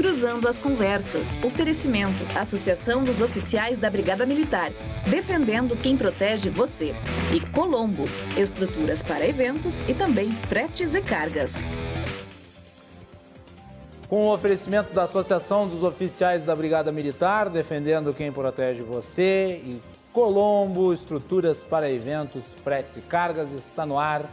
Cruzando as Conversas. Oferecimento. Associação dos Oficiais da Brigada Militar. Defendendo quem protege você. E Colombo. Estruturas para eventos e também fretes e cargas. Com o oferecimento da Associação dos Oficiais da Brigada Militar, defendendo quem protege você, e Colombo, estruturas para eventos, fretes e cargas, está no ar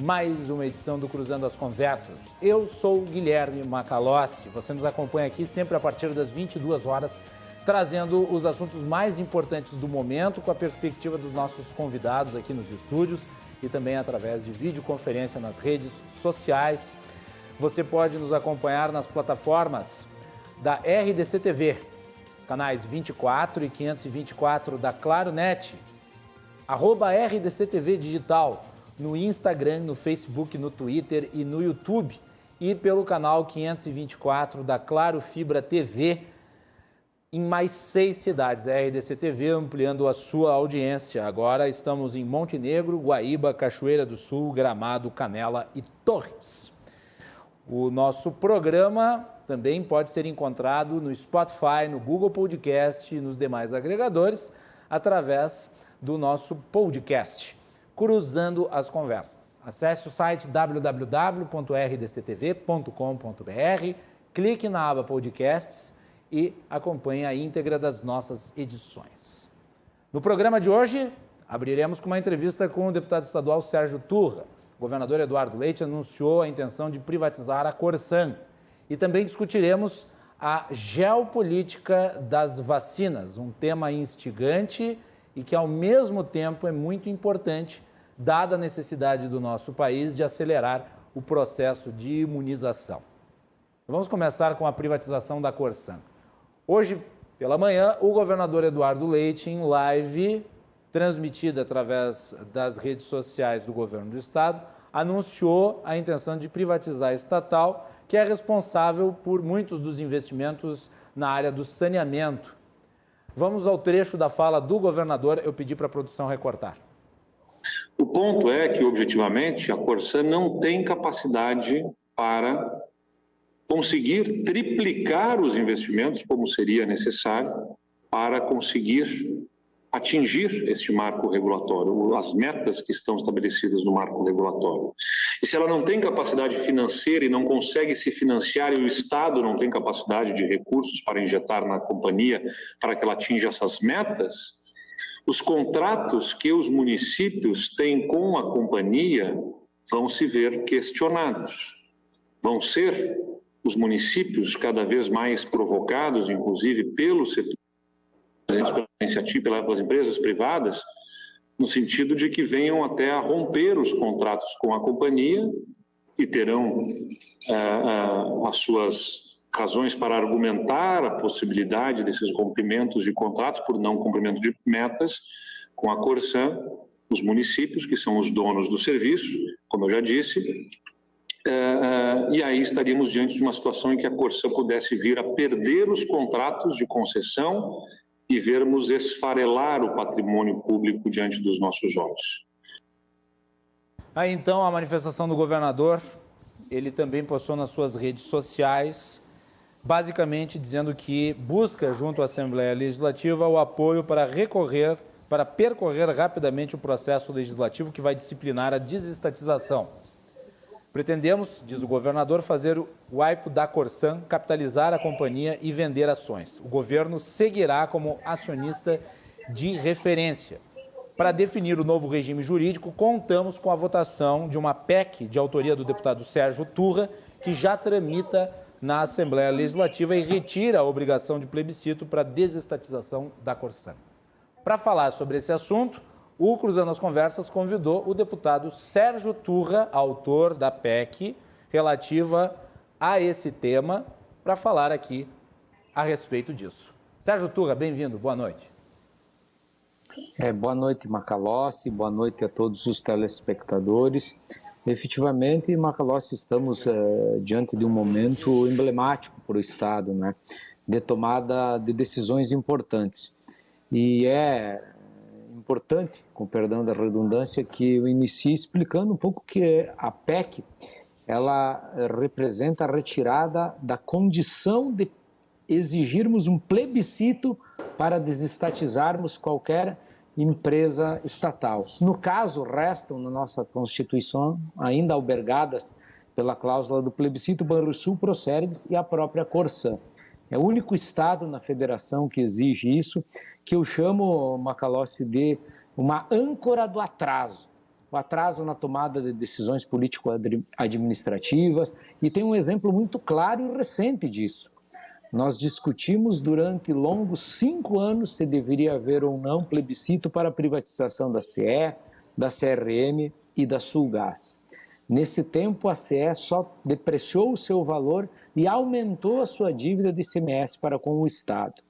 mais uma edição do Cruzando as Conversas. Eu sou Guilherme Macalossi, você nos acompanha aqui sempre a partir das 22 horas, trazendo os assuntos mais importantes do momento, com a perspectiva dos nossos convidados aqui nos estúdios e também através de videoconferência nas redes sociais. Você pode nos acompanhar nas plataformas da RDC TV, os canais 24 e 524 da Claro Net, @RDC TV Digital, no Instagram, no Facebook, no Twitter e no YouTube, e pelo canal 524 da Claro Fibra TV, em mais 6 cidades. A RDC TV ampliando a sua audiência. Agora estamos em Montenegro, Guaíba, Cachoeira do Sul, Gramado, Canela e Torres. O nosso programa também pode ser encontrado no Spotify, no Google Podcast e nos demais agregadores, através do nosso podcast, Cruzando as Conversas. Acesse o site www.rdctv.com.br, clique na aba Podcasts e acompanhe a íntegra das nossas edições. No programa de hoje, abriremos com uma entrevista com o deputado estadual Sérgio Turra. O governador Eduardo Leite anunciou a intenção de privatizar a Corsan. E também discutiremos a geopolítica das vacinas, um tema instigante e que, ao mesmo tempo, é muito importante, dada a necessidade do nosso país de acelerar o processo de imunização. Vamos começar com a privatização da Corsan. Hoje, pela manhã, o governador Eduardo Leite, em live transmitida através das redes sociais do governo do estado, anunciou a intenção de privatizar a estatal, que é responsável por muitos dos investimentos na área do saneamento. Vamos ao trecho da fala do governador, eu pedi para a produção recortar. O ponto é que, objetivamente, a Corsan não tem capacidade para conseguir triplicar os investimentos, como seria necessário, para conseguir atingir este marco regulatório, as metas que estão estabelecidas no marco regulatório. E se ela não tem capacidade financeira e não consegue se financiar, e o Estado não tem capacidade de recursos para injetar na companhia para que ela atinja essas metas, os contratos que os municípios têm com a companhia vão se ver questionados. Vão ser os municípios cada vez mais provocados, inclusive pelo setor, pelas empresas privadas, no sentido de que venham até a romper os contratos com a companhia e terão as suas razões para argumentar a possibilidade desses rompimentos de contratos por não cumprimento de metas com a Corsan, os municípios, que são os donos do serviço, como eu já disse, e aí estaríamos diante de uma situação em que a Corsan pudesse vir a perder os contratos de concessão e vermos esfarelar o patrimônio público diante dos nossos olhos. Aí então a manifestação do governador, ele também postou nas suas redes sociais, basicamente dizendo que busca junto à Assembleia Legislativa o apoio para percorrer rapidamente o processo legislativo que vai disciplinar a desestatização. Pretendemos, diz o governador, fazer o IPO da Corsan, capitalizar a companhia e vender ações. O governo seguirá como acionista de referência. Para definir o novo regime jurídico, contamos com a votação de uma PEC de autoria do deputado Sérgio Turra, que já tramita na Assembleia Legislativa e retira a obrigação de plebiscito para a desestatização da Corsan. Para falar sobre esse assunto, o Cruzando as Conversas convidou o deputado Sérgio Turra, autor da PEC relativa a esse tema, para falar aqui a respeito disso. Sérgio Turra, bem-vindo, boa noite. Boa noite, Macalossi, boa noite a todos os telespectadores. Efetivamente, Macalossi, estamos diante de um momento emblemático para o Estado, né, de tomada de decisões importantes. E é importante, com perdão da redundância, que eu inicie explicando um pouco o que é a PEC ela representa a retirada da condição de exigirmos um plebiscito para desestatizarmos qualquer empresa estatal. No caso, restam na nossa Constituição, ainda albergadas pela cláusula do plebiscito, Banrisul, Procergs e a própria Corsã. É o único Estado na federação que exige isso, que eu chamo, Macalossi, de uma âncora do atraso. O atraso na tomada de decisões político-administrativas, e tem um exemplo muito claro e recente disso. Nós discutimos durante longos 5 anos se deveria haver ou não plebiscito para a privatização da CE, da CRM e da Sulgás. Nesse tempo, a CE só depreciou o seu valor e aumentou a sua dívida de ICMS para com o Estado.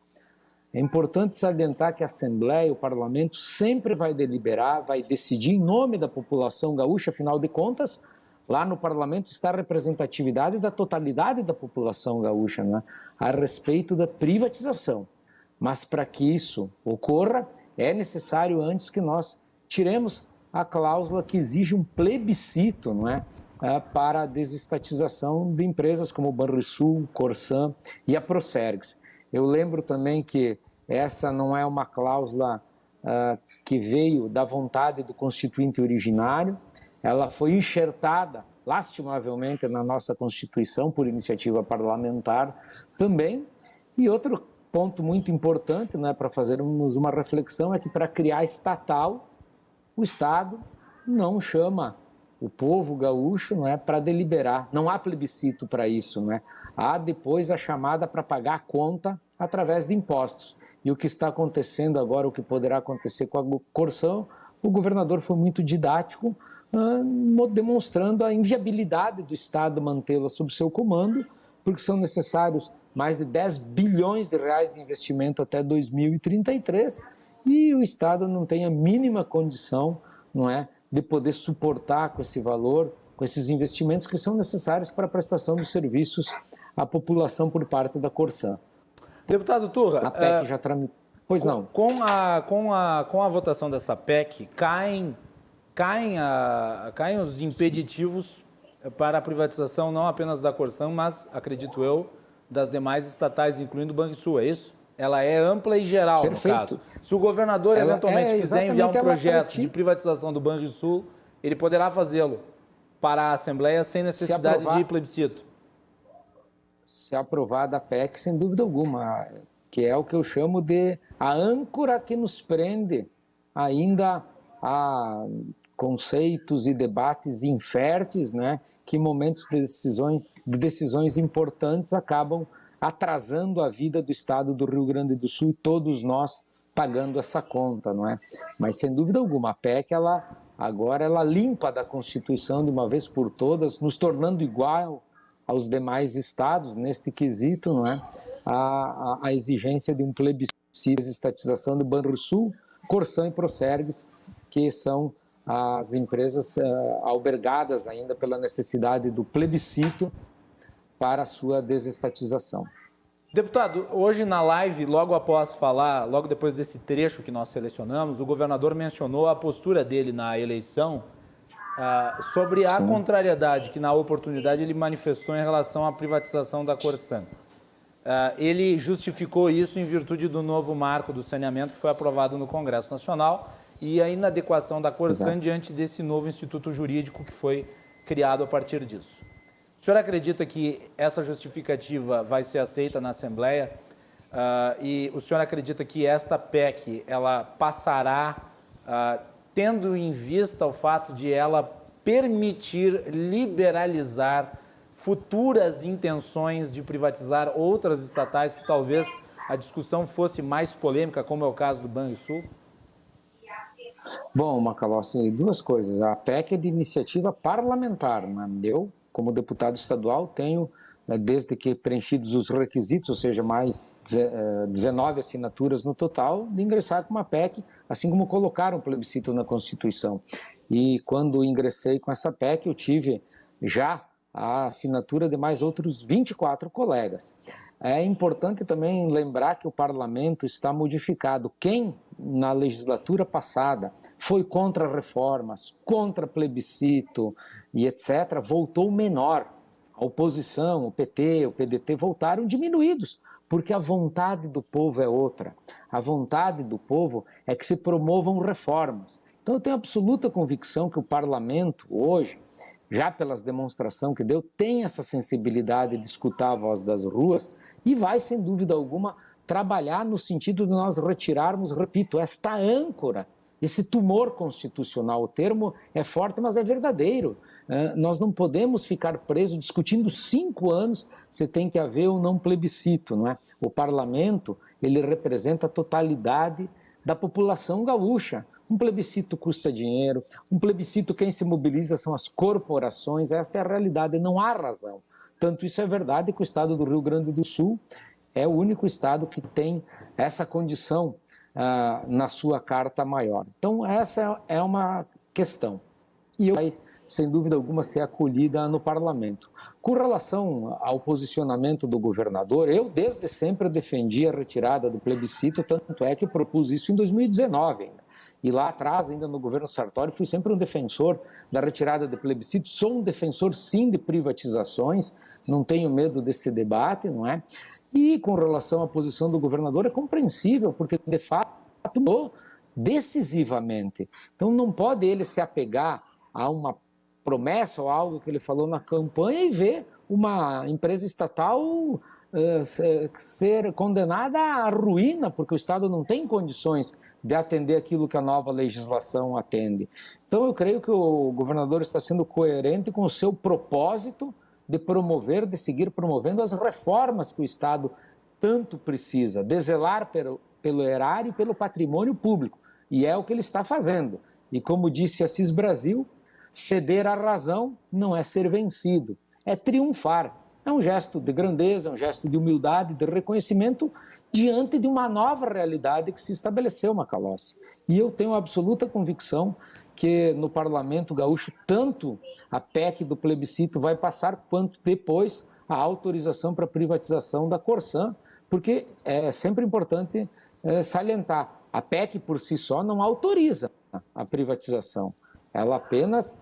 É importante salientar que a Assembleia, o Parlamento, sempre vai deliberar, vai decidir em nome da população gaúcha, afinal de contas, lá no Parlamento está a representatividade da totalidade da população gaúcha, né, a respeito da privatização. Mas para que isso ocorra, é necessário antes que nós tiremos a cláusula que exige um plebiscito, não é, para a desestatização de empresas como o Banrisul, Corsã e a Procergs. Eu lembro também que essa não é uma cláusula que veio da vontade do constituinte originário, ela foi enxertada, lastimavelmente, na nossa Constituição por iniciativa parlamentar também. E outro ponto muito importante, né, para fazermos uma reflexão, é que para criar estatal, o Estado não chama o povo gaúcho, não é, para deliberar, não há plebiscito para isso, não é? Há depois a chamada para pagar a conta através de impostos. E o que está acontecendo agora, o que poderá acontecer com a Corsã, o governador foi muito didático, demonstrando a inviabilidade do Estado mantê-la sob seu comando, porque são necessários mais de 10 bilhões de reais de investimento até 2033, e o Estado não tem a mínima condição, não é, de poder suportar com esse valor, com esses investimentos que são necessários para a prestação dos serviços à população por parte da Corsã. Deputado Turra, a PEC já tramitou. Pois não. Com a votação dessa PEC, caem os impeditivos para a privatização não apenas da Corsã, mas, acredito eu, das demais estatais, incluindo o Banrisul, é isso? Ela é ampla e geral, perfeito, no caso. Se o governador eventualmente quiser enviar um projeto de privatização do Banrisul, ele poderá fazê-lo para a Assembleia sem necessidade de plebiscito. Se aprovada a PEC, sem dúvida alguma, que é o que eu chamo de a âncora que nos prende ainda a conceitos e debates inférteis, né, que em momentos de decisões importantes acabam atrasando a vida do Estado do Rio Grande do Sul e todos nós pagando essa conta, não é? Mas, sem dúvida alguma, a PEC, agora ela limpa da Constituição de uma vez por todas, nos tornando igual aos demais estados neste quesito, não é? A exigência de um plebiscito de estatização do Banrisul, Corsã e Procergs, que são as empresas albergadas ainda pela necessidade do plebiscito para a sua desestatização. Deputado, hoje na live, logo depois desse trecho que nós selecionamos, o governador mencionou a postura dele na eleição sobre a contrariedade que na oportunidade ele manifestou em relação à privatização da Corsã. Ele justificou isso em virtude do novo marco do saneamento que foi aprovado no Congresso Nacional e a inadequação da Corsã diante desse novo instituto jurídico que foi criado a partir disso. O senhor acredita que essa justificativa vai ser aceita na Assembleia? E o senhor acredita que esta PEC ela passará tendo em vista o fato de ela permitir liberalizar futuras intenções de privatizar outras estatais que talvez a discussão fosse mais polêmica, como é o caso do Banrisul? Bom, Macalossi, duas coisas. A PEC é de iniciativa parlamentar, né? Eu, como deputado estadual, tenho, desde que preenchidos os requisitos, ou seja, mais 19 assinaturas no total, de ingressar com uma PEC, assim como colocaram um plebiscito na Constituição. E quando ingressei com essa PEC, eu tive já a assinatura de mais outros 24 colegas. é importante também lembrar que o parlamento está modificado. Quem, na legislatura passada, foi contra reformas, contra plebiscito e etc., voltou menor. A oposição, o PT, o PDT voltaram diminuídos, porque a vontade do povo é outra. A vontade do povo é que se promovam reformas. Então eu tenho absoluta convicção que o parlamento hoje, já pelas demonstrações que deu, tem essa sensibilidade de escutar a voz das ruas e vai, sem dúvida alguma, trabalhar no sentido de nós retirarmos, repito, esta âncora, esse tumor constitucional. O termo é forte, mas é verdadeiro. Nós não podemos ficar presos discutindo 5 anos se tem que haver ou não plebiscito, não é? O parlamento, ele representa a totalidade da população gaúcha. Um plebiscito custa dinheiro, um plebiscito quem se mobiliza são as corporações, esta é a realidade, não há razão. Tanto isso é verdade que o estado do Rio Grande do Sul é o único estado que tem essa condição na sua carta maior. Então essa é uma questão e vai, sem dúvida alguma, ser acolhida no parlamento. Com relação ao posicionamento do governador, eu desde sempre defendi a retirada do plebiscito, tanto é que propus isso em 2019 ainda. E lá atrás, ainda no governo Sartori, fui sempre um defensor da retirada do plebiscito, sou um defensor sim de privatizações, não tenho medo desse debate, não é? E com relação à posição do governador é compreensível, porque de fato mudou decisivamente. Então não pode ele se apegar a uma promessa ou algo que ele falou na campanha e ver uma empresa estatal ser condenada à ruína, porque o Estado não tem condições de atender aquilo que a nova legislação atende. Então eu creio que o governador está sendo coerente com o seu propósito de promover, de seguir promovendo as reformas que o Estado tanto precisa, de zelar pelo erário e pelo patrimônio público. E é o que ele está fazendo. E como disse Assis Brasil, ceder à razão não é ser vencido, é triunfar. É um gesto de grandeza, é um gesto de humildade, de reconhecimento diante de uma nova realidade que se estabeleceu, Macalossi. E eu tenho absoluta convicção que no Parlamento Gaúcho, tanto a PEC do plebiscito vai passar, quanto depois a autorização para privatização da Corsan, porque é sempre importante salientar, a PEC por si só não autoriza a privatização, ela apenas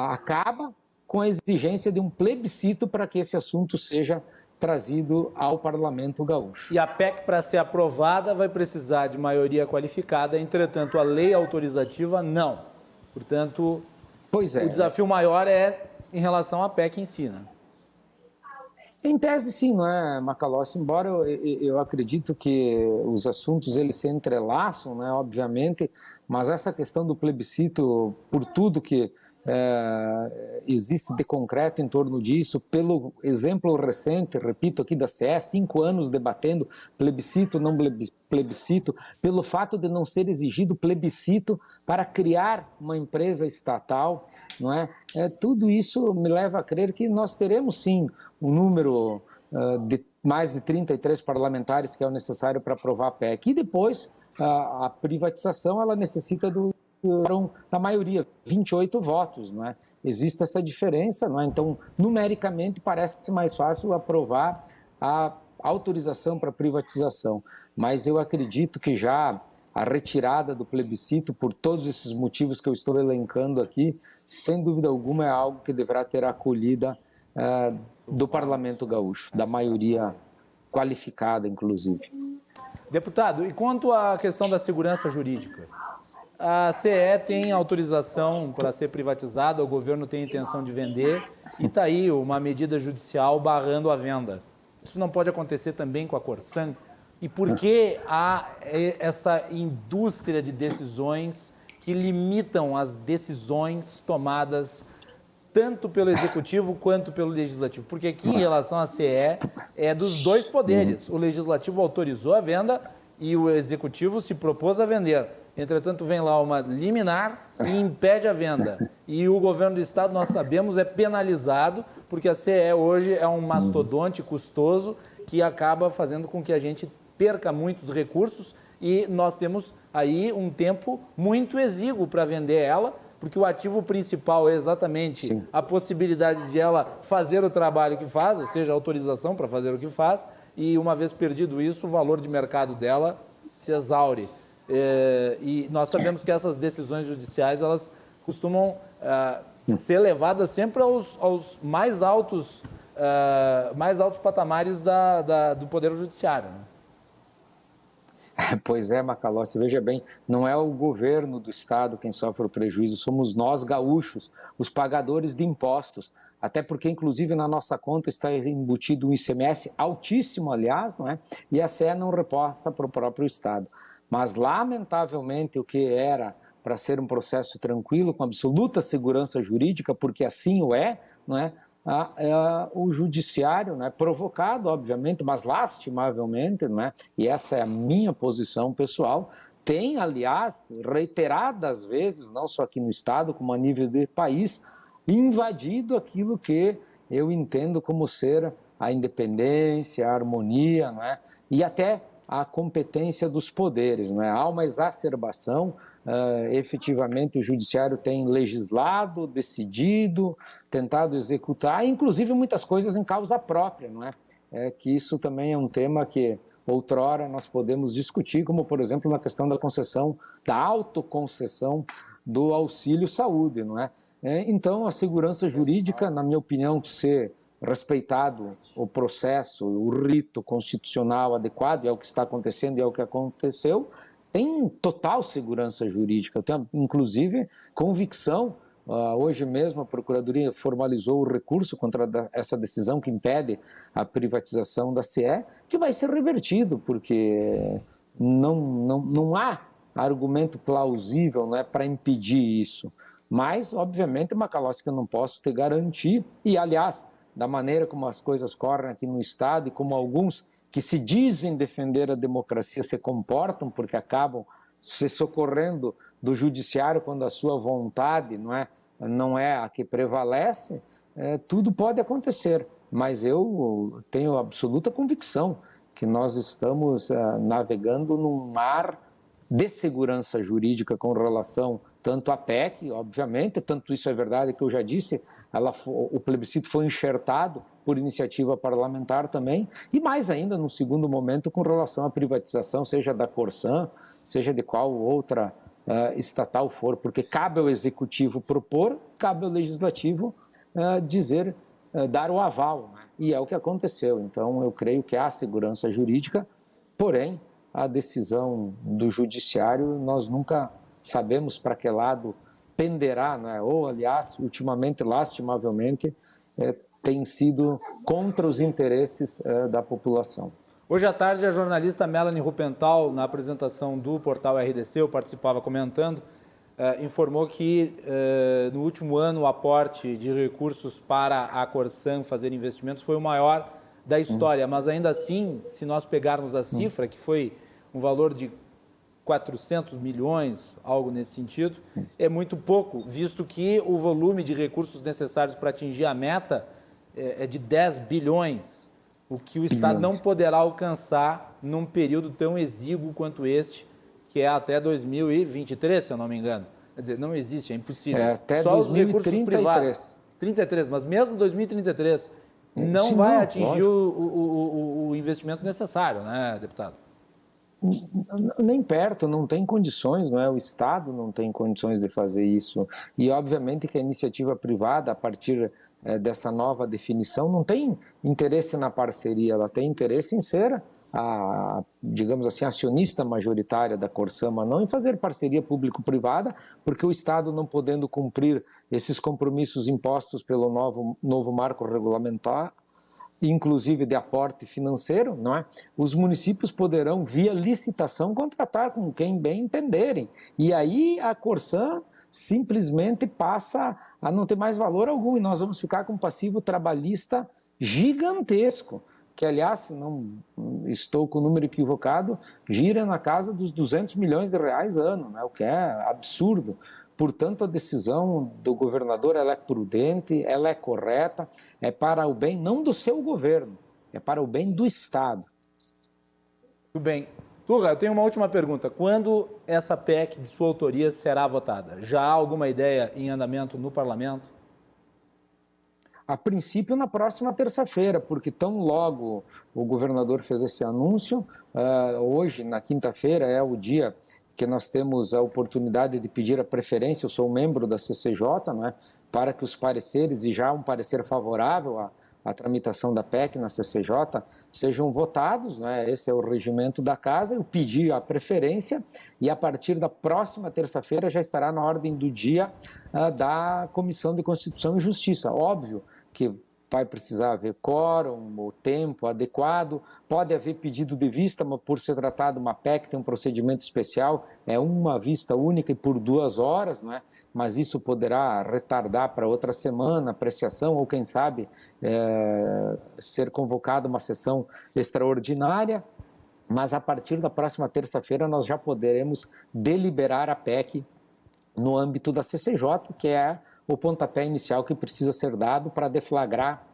acaba com a exigência de um plebiscito para que esse assunto seja trazido ao Parlamento Gaúcho. E a PEC, para ser aprovada, vai precisar de maioria qualificada, entretanto, a lei autorizativa, não. Portanto, o desafio maior é em relação à PEC em si, né? Em tese, sim, não é, Macalossi? Embora eu acredito que os assuntos eles se entrelaçam, né, obviamente, mas essa questão do plebiscito, por tudo que existe de concreto em torno disso, pelo exemplo recente, repito aqui, da CE, 5 anos debatendo plebiscito, não plebiscito, pelo fato de não ser exigido plebiscito para criar uma empresa estatal, não é? Tudo isso me leva a crer que nós teremos sim um número de mais de 33 parlamentares que é o necessário para aprovar a PEC. E depois a privatização ela necessita da maioria, 28 votos, não é? Existe essa diferença, não é? Então, numericamente, parece mais fácil aprovar a autorização para privatização, mas eu acredito que já a retirada do plebiscito, por todos esses motivos que eu estou elencando aqui, sem dúvida alguma é algo que deverá ter a acolhida do Parlamento Gaúcho, da maioria qualificada, inclusive. Deputado, e quanto à questão da segurança jurídica? A CE tem autorização para ser privatizada, o governo tem intenção de vender e está aí uma medida judicial barrando a venda. Isso não pode acontecer também com a Corsan? E por que há essa indústria de decisões que limitam as decisões tomadas tanto pelo Executivo quanto pelo Legislativo? Porque aqui, em relação à CE, é dos dois poderes. O Legislativo autorizou a venda e o Executivo se propôs a vender. Entretanto, vem lá uma liminar e impede a venda. E o governo do Estado, nós sabemos, é penalizado, porque a CE hoje é um mastodonte custoso que acaba fazendo com que a gente perca muitos recursos e nós temos aí um tempo muito exíguo para vender ela, porque o ativo principal é exatamente a possibilidade de ela fazer o trabalho que faz, ou seja, a autorização para fazer o que faz, e uma vez perdido isso, o valor de mercado dela se exaure. E nós sabemos que essas decisões judiciais, elas costumam ser levadas sempre aos mais altos patamares do Poder Judiciário, né? Pois é, Macalossi, veja bem, não é o governo do Estado quem sofre o prejuízo, somos nós gaúchos, os pagadores de impostos, até porque, inclusive, na nossa conta está embutido um ICMS altíssimo, aliás, não é? E a CE não repassa para o próprio Estado. Mas, lamentavelmente, o que era para ser um processo tranquilo, com absoluta segurança jurídica, porque assim o é, não é? O judiciário, né, provocado, obviamente, mas lastimavelmente, não é? E essa é a minha posição pessoal, tem, aliás, reiteradas vezes, não só aqui no Estado, como a nível de país, invadido aquilo que eu entendo como ser a independência, a harmonia, não é? E até a competência dos poderes, não é? Há uma exacerbação. Efetivamente o judiciário tem legislado, decidido, tentado executar, inclusive muitas coisas em causa própria, não é? Que isso também é um tema que outrora nós podemos discutir, como por exemplo na questão da concessão, da autoconcessão do auxílio saúde, não é? Então a segurança jurídica, na minha opinião, ser respeitado o processo, o rito constitucional adequado, é o que está acontecendo e é o que aconteceu, tem total segurança jurídica. Eu tenho, inclusive, convicção. Hoje mesmo a Procuradoria formalizou o recurso contra essa decisão que impede a privatização da CE, que vai ser revertido, porque não há argumento plausível, né, para impedir isso. Mas, obviamente, Macalossi, que eu não posso te garantir, e aliás, da maneira como as coisas correm aqui no Estado e como alguns que se dizem defender a democracia se comportam, porque acabam se socorrendo do judiciário quando a sua vontade não é a que prevalece, tudo pode acontecer. Mas eu tenho absoluta convicção que nós estamos navegando num mar de segurança jurídica com relação tanto à PEC, obviamente, tanto isso é verdade que eu já disse, o plebiscito foi enxertado por iniciativa parlamentar também, e mais ainda, no segundo momento, com relação à privatização, seja da Corsan, seja de qual outra estatal for, porque cabe ao Executivo propor, cabe ao Legislativo dar o aval, né? E é o que aconteceu. Então, eu creio que há segurança jurídica, porém, a decisão do Judiciário, nós nunca sabemos para que lado penderá, né? Ou, aliás, ultimamente, lastimavelmente, tem sido contra os interesses da população. Hoje à tarde, a jornalista Melanie Rupental, na apresentação do portal RDC, eu participava comentando, informou que no último ano o aporte de recursos para a Corsan fazer investimentos foi o maior da história, mas ainda assim, se nós pegarmos a cifra, que foi um valor de 400 milhões, algo nesse sentido, é muito pouco, visto que o volume de recursos necessários para atingir a meta é de 10 bilhões, o que o Estado não poderá alcançar num período tão exíguo quanto este, que é até 2023, se eu não me engano. Quer dizer, não existe, é impossível. Até só 2033. Os recursos privados. 33, mas mesmo 2033 não vai atingir o investimento necessário, né, deputado? Nem perto, não tem condições, não é? O Estado não tem condições de fazer isso. E, obviamente, que a iniciativa privada, a partir dessa nova definição, não tem interesse na parceria, ela tem interesse em ser digamos assim, acionista majoritária da Corsan, mas não em fazer parceria público-privada, porque o Estado não podendo cumprir esses compromissos impostos pelo novo marco regulamentar, inclusive de aporte financeiro, não é? Os municípios poderão, via licitação, contratar com quem bem entenderem. E aí a Corsan simplesmente passa a não ter mais valor algum e nós vamos ficar com um passivo trabalhista gigantesco, que, aliás, se não estou com o número equivocado, gira na casa dos 200 milhões de reais ano, né? O que é absurdo. Portanto, a decisão do governador ela é prudente, ela é correta, é para o bem não do seu governo, é para o bem do Estado. Muito bem. Turra, eu tenho uma última pergunta. Quando essa PEC de sua autoria será votada? Já há alguma ideia em andamento no parlamento? A princípio, na próxima terça-feira, porque tão logo o governador fez esse anúncio, hoje, na quinta-feira, é o dia que nós temos a oportunidade de pedir a preferência, eu sou membro da CCJ, não é, para que os pareceres, e já um parecer favorável à tramitação da PEC na CCJ, sejam votados, não é? Esse é o regimento da casa, eu pedi a preferência e a partir da próxima terça-feira já estará na ordem do dia da Comissão de Constituição e Justiça. Óbvio que vai precisar haver quórum, o tempo adequado, pode haver pedido de vista, mas por se tratar de uma PEC, tem um procedimento especial, é uma vista única e por 2 horas, não é? Mas isso poderá retardar para outra semana, apreciação, ou quem sabe ser convocada uma sessão extraordinária, mas a partir da próxima terça-feira nós já poderemos deliberar a PEC no âmbito da CCJ, que é o pontapé inicial que precisa ser dado para deflagrar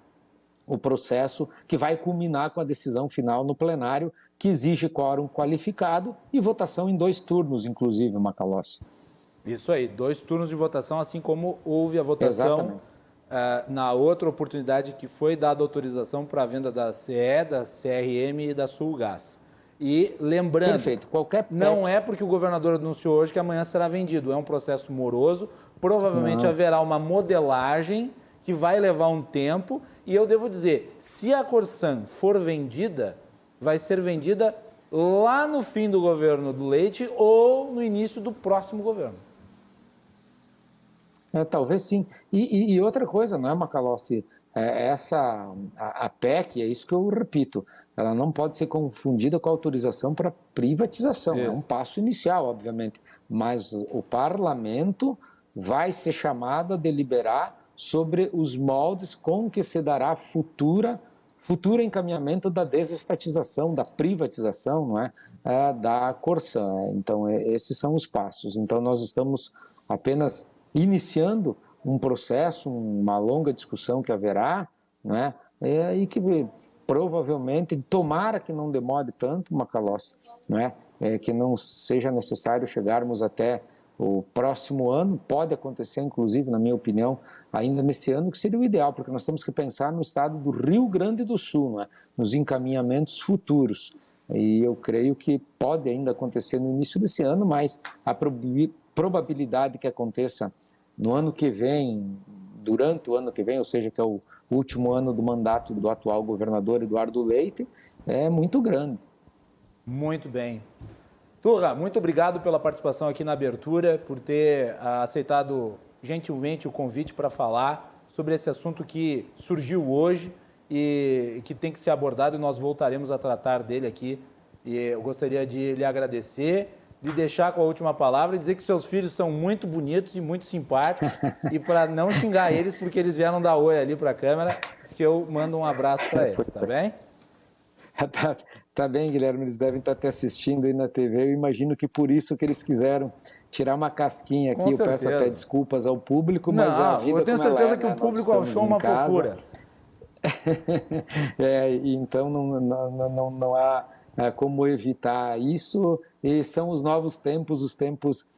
o processo que vai culminar com a decisão final no plenário, que exige quórum qualificado e votação em 2 turnos, inclusive, Macalossi. Isso aí, 2 turnos de votação, assim como houve a votação na outra oportunidade que foi dada autorização para a venda da CE, da CRM e da Sulgás. E lembrando, perfeito, qualquer PEC... não é porque o governador anunciou hoje que amanhã será vendido, é um processo moroso, provavelmente haverá uma modelagem que vai levar um tempo, e eu devo dizer, se a Corsan for vendida, vai ser vendida lá no fim do governo do Leite ou no início do próximo governo. Talvez sim. E outra coisa, não é, Macalossi? A PEC, é isso que eu repito, ela não pode ser confundida com a autorização para privatização. É um passo inicial, obviamente, mas o parlamento vai ser chamado a deliberar sobre os moldes com que se dará futuro encaminhamento da desestatização, da privatização, não é? Da Corsan. Então, esses são os passos. Então, nós estamos apenas iniciando um processo, uma longa discussão que haverá, não é? E que provavelmente, tomara que não demore tanto, Macalossi, não é? Que não seja necessário chegarmos até o próximo ano, pode acontecer, inclusive, na minha opinião, ainda nesse ano, que seria o ideal, porque nós temos que pensar no estado do Rio Grande do Sul, não é? Nos encaminhamentos futuros. E eu creio que pode ainda acontecer no início desse ano, mas a probabilidade que aconteça no ano que vem, durante o ano que vem, ou seja, que é o último ano do mandato do atual governador Eduardo Leite, é muito grande. Muito bem. Turra, muito obrigado pela participação aqui na abertura, por ter aceitado gentilmente o convite para falar sobre esse assunto que surgiu hoje e que tem que ser abordado, e nós voltaremos a tratar dele aqui. E eu gostaria de lhe agradecer, de deixar com a última palavra e dizer que seus filhos são muito bonitos e muito simpáticos, e para não xingar eles, porque eles vieram dar oi ali para a câmera, diz que eu mando um abraço para eles, tá bem? Tá bem, Guilherme, eles devem estar te assistindo aí na TV, eu imagino que por isso que eles quiseram tirar uma casquinha aqui, eu peço até desculpas ao público, mas a vida, eu tenho certeza que né? o público achou uma fofura. Então não há como evitar isso, e são os novos tempos, os tempos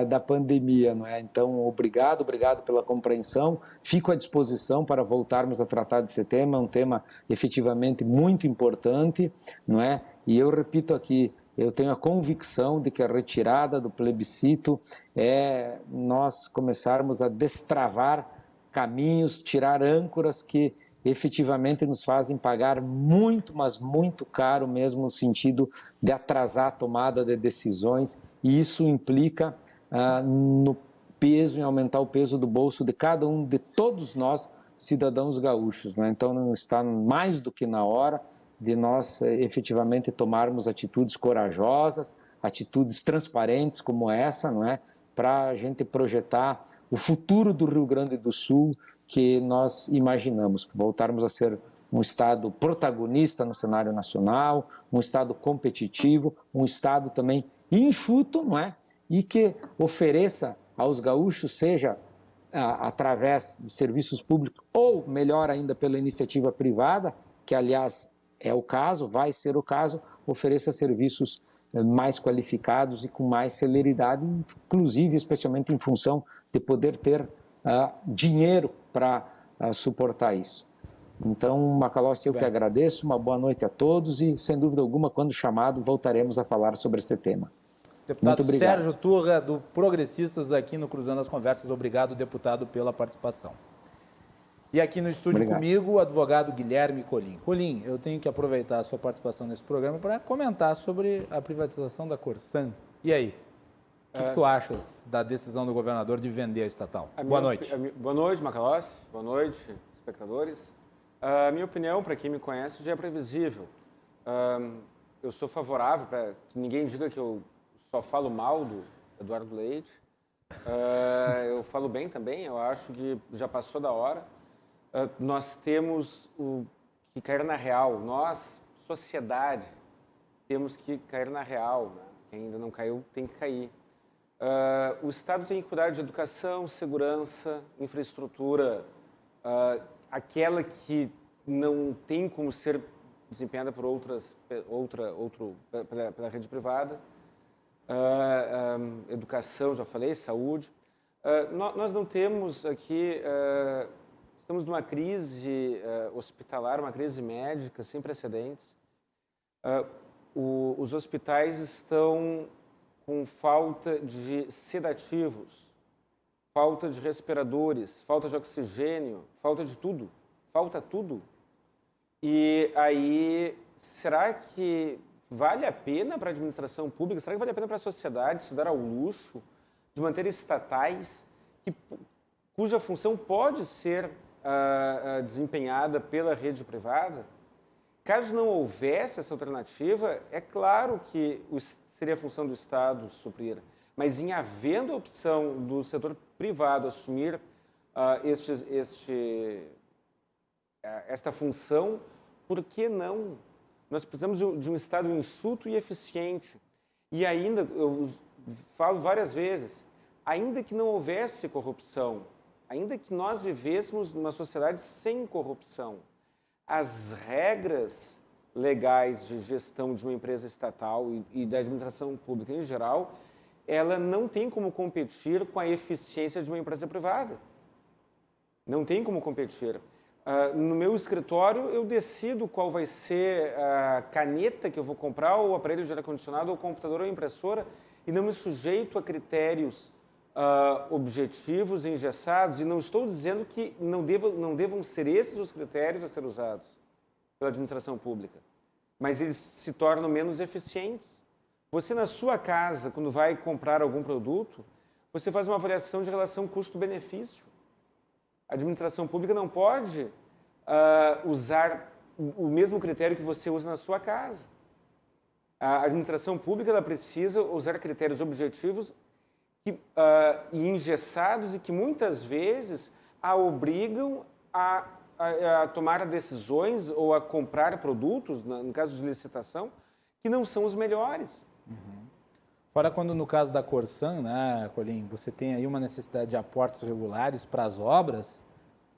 da pandemia, não é? Então, obrigado pela compreensão, fico à disposição para voltarmos a tratar desse tema, um tema efetivamente muito importante, não é? E eu repito aqui, eu tenho a convicção de que a retirada do plebiscito é nós começarmos a destravar caminhos, tirar âncoras que efetivamente nos fazem pagar muito, mas muito caro mesmo, no sentido de atrasar a tomada de decisões, e isso implica no peso, em aumentar o peso do bolso de cada um, de todos nós, cidadãos gaúchos, né? Então não está mais do que na hora de nós efetivamente tomarmos atitudes corajosas, atitudes transparentes como essa, não é? Para a gente projetar o futuro do Rio Grande do Sul, que nós imaginamos, voltarmos a ser um Estado protagonista no cenário nacional, um Estado competitivo, um Estado também enxuto, não é? E que ofereça aos gaúchos, seja através de serviços públicos ou, melhor ainda, pela iniciativa privada, que aliás é o caso, vai ser o caso, ofereça serviços mais qualificados e com mais celeridade, inclusive, especialmente em função de poder ter dinheiro para suportar isso. Então, Macalossi, eu que agradeço, uma boa noite a todos e, sem dúvida alguma, quando chamado, voltaremos a falar sobre esse tema. Deputado Sérgio Turra, do Progressistas, aqui no Cruzando as Conversas. Obrigado, deputado, pela participação. E aqui no estúdio comigo, o advogado Guilherme Colim. Colim, eu tenho que aproveitar a sua participação nesse programa para comentar sobre a privatização da Corsan. E aí? O que tu achas da decisão do governador de vender a estatal? Boa noite. Boa noite, Macalossi. Boa noite, espectadores. A minha opinião, para quem me conhece, já é previsível. Eu sou favorável para que ninguém diga que eu só falo mal do Eduardo Leite. Eu falo bem também, eu acho que já passou da hora. Nós temos que cair na real. Nós, sociedade, temos que cair na real. Né? Quem ainda não caiu tem que cair. O Estado tem que cuidar de educação, segurança, infraestrutura, aquela que não tem como ser desempenhada por pela rede privada. Educação, já falei, saúde. Nós não temos aqui... Estamos numa crise hospitalar, uma crise médica sem precedentes. Os hospitais estão com falta de sedativos, falta de respiradores, falta de oxigênio, falta de tudo. Falta tudo. E aí, será que vale a pena para a administração pública, será que vale a pena para a sociedade se dar ao luxo de manter estatais cuja função pode ser desempenhada pela rede privada? Caso não houvesse essa alternativa, é claro que seria a função do Estado suprir, mas em havendo a opção do setor privado assumir esta função, por que não? Nós precisamos de um Estado enxuto e eficiente. E ainda, eu falo várias vezes, ainda que não houvesse corrupção, ainda que nós vivêssemos numa sociedade sem corrupção, as regras legais de gestão de uma empresa estatal e da administração pública em geral, ela não tem como competir com a eficiência de uma empresa privada. Não tem como competir. No meu escritório, eu decido qual vai ser a caneta que eu vou comprar, ou o aparelho de ar-condicionado, ou o computador ou a impressora, e não me sujeito a critérios objetivos, engessados, e não estou dizendo que não devam ser esses os critérios a ser usados pela administração pública, mas eles se tornam menos eficientes. Você, na sua casa, quando vai comprar algum produto, você faz uma avaliação de relação custo-benefício. A administração pública não pode usar o mesmo critério que você usa na sua casa. A administração pública ela precisa usar critérios objetivos e engessados e que muitas vezes a obrigam a tomar decisões ou a comprar produtos, no caso de licitação, que não são os melhores. Uhum. Fora quando, no caso da Corsan, né, Colim, você tem aí uma necessidade de aportes regulares para as obras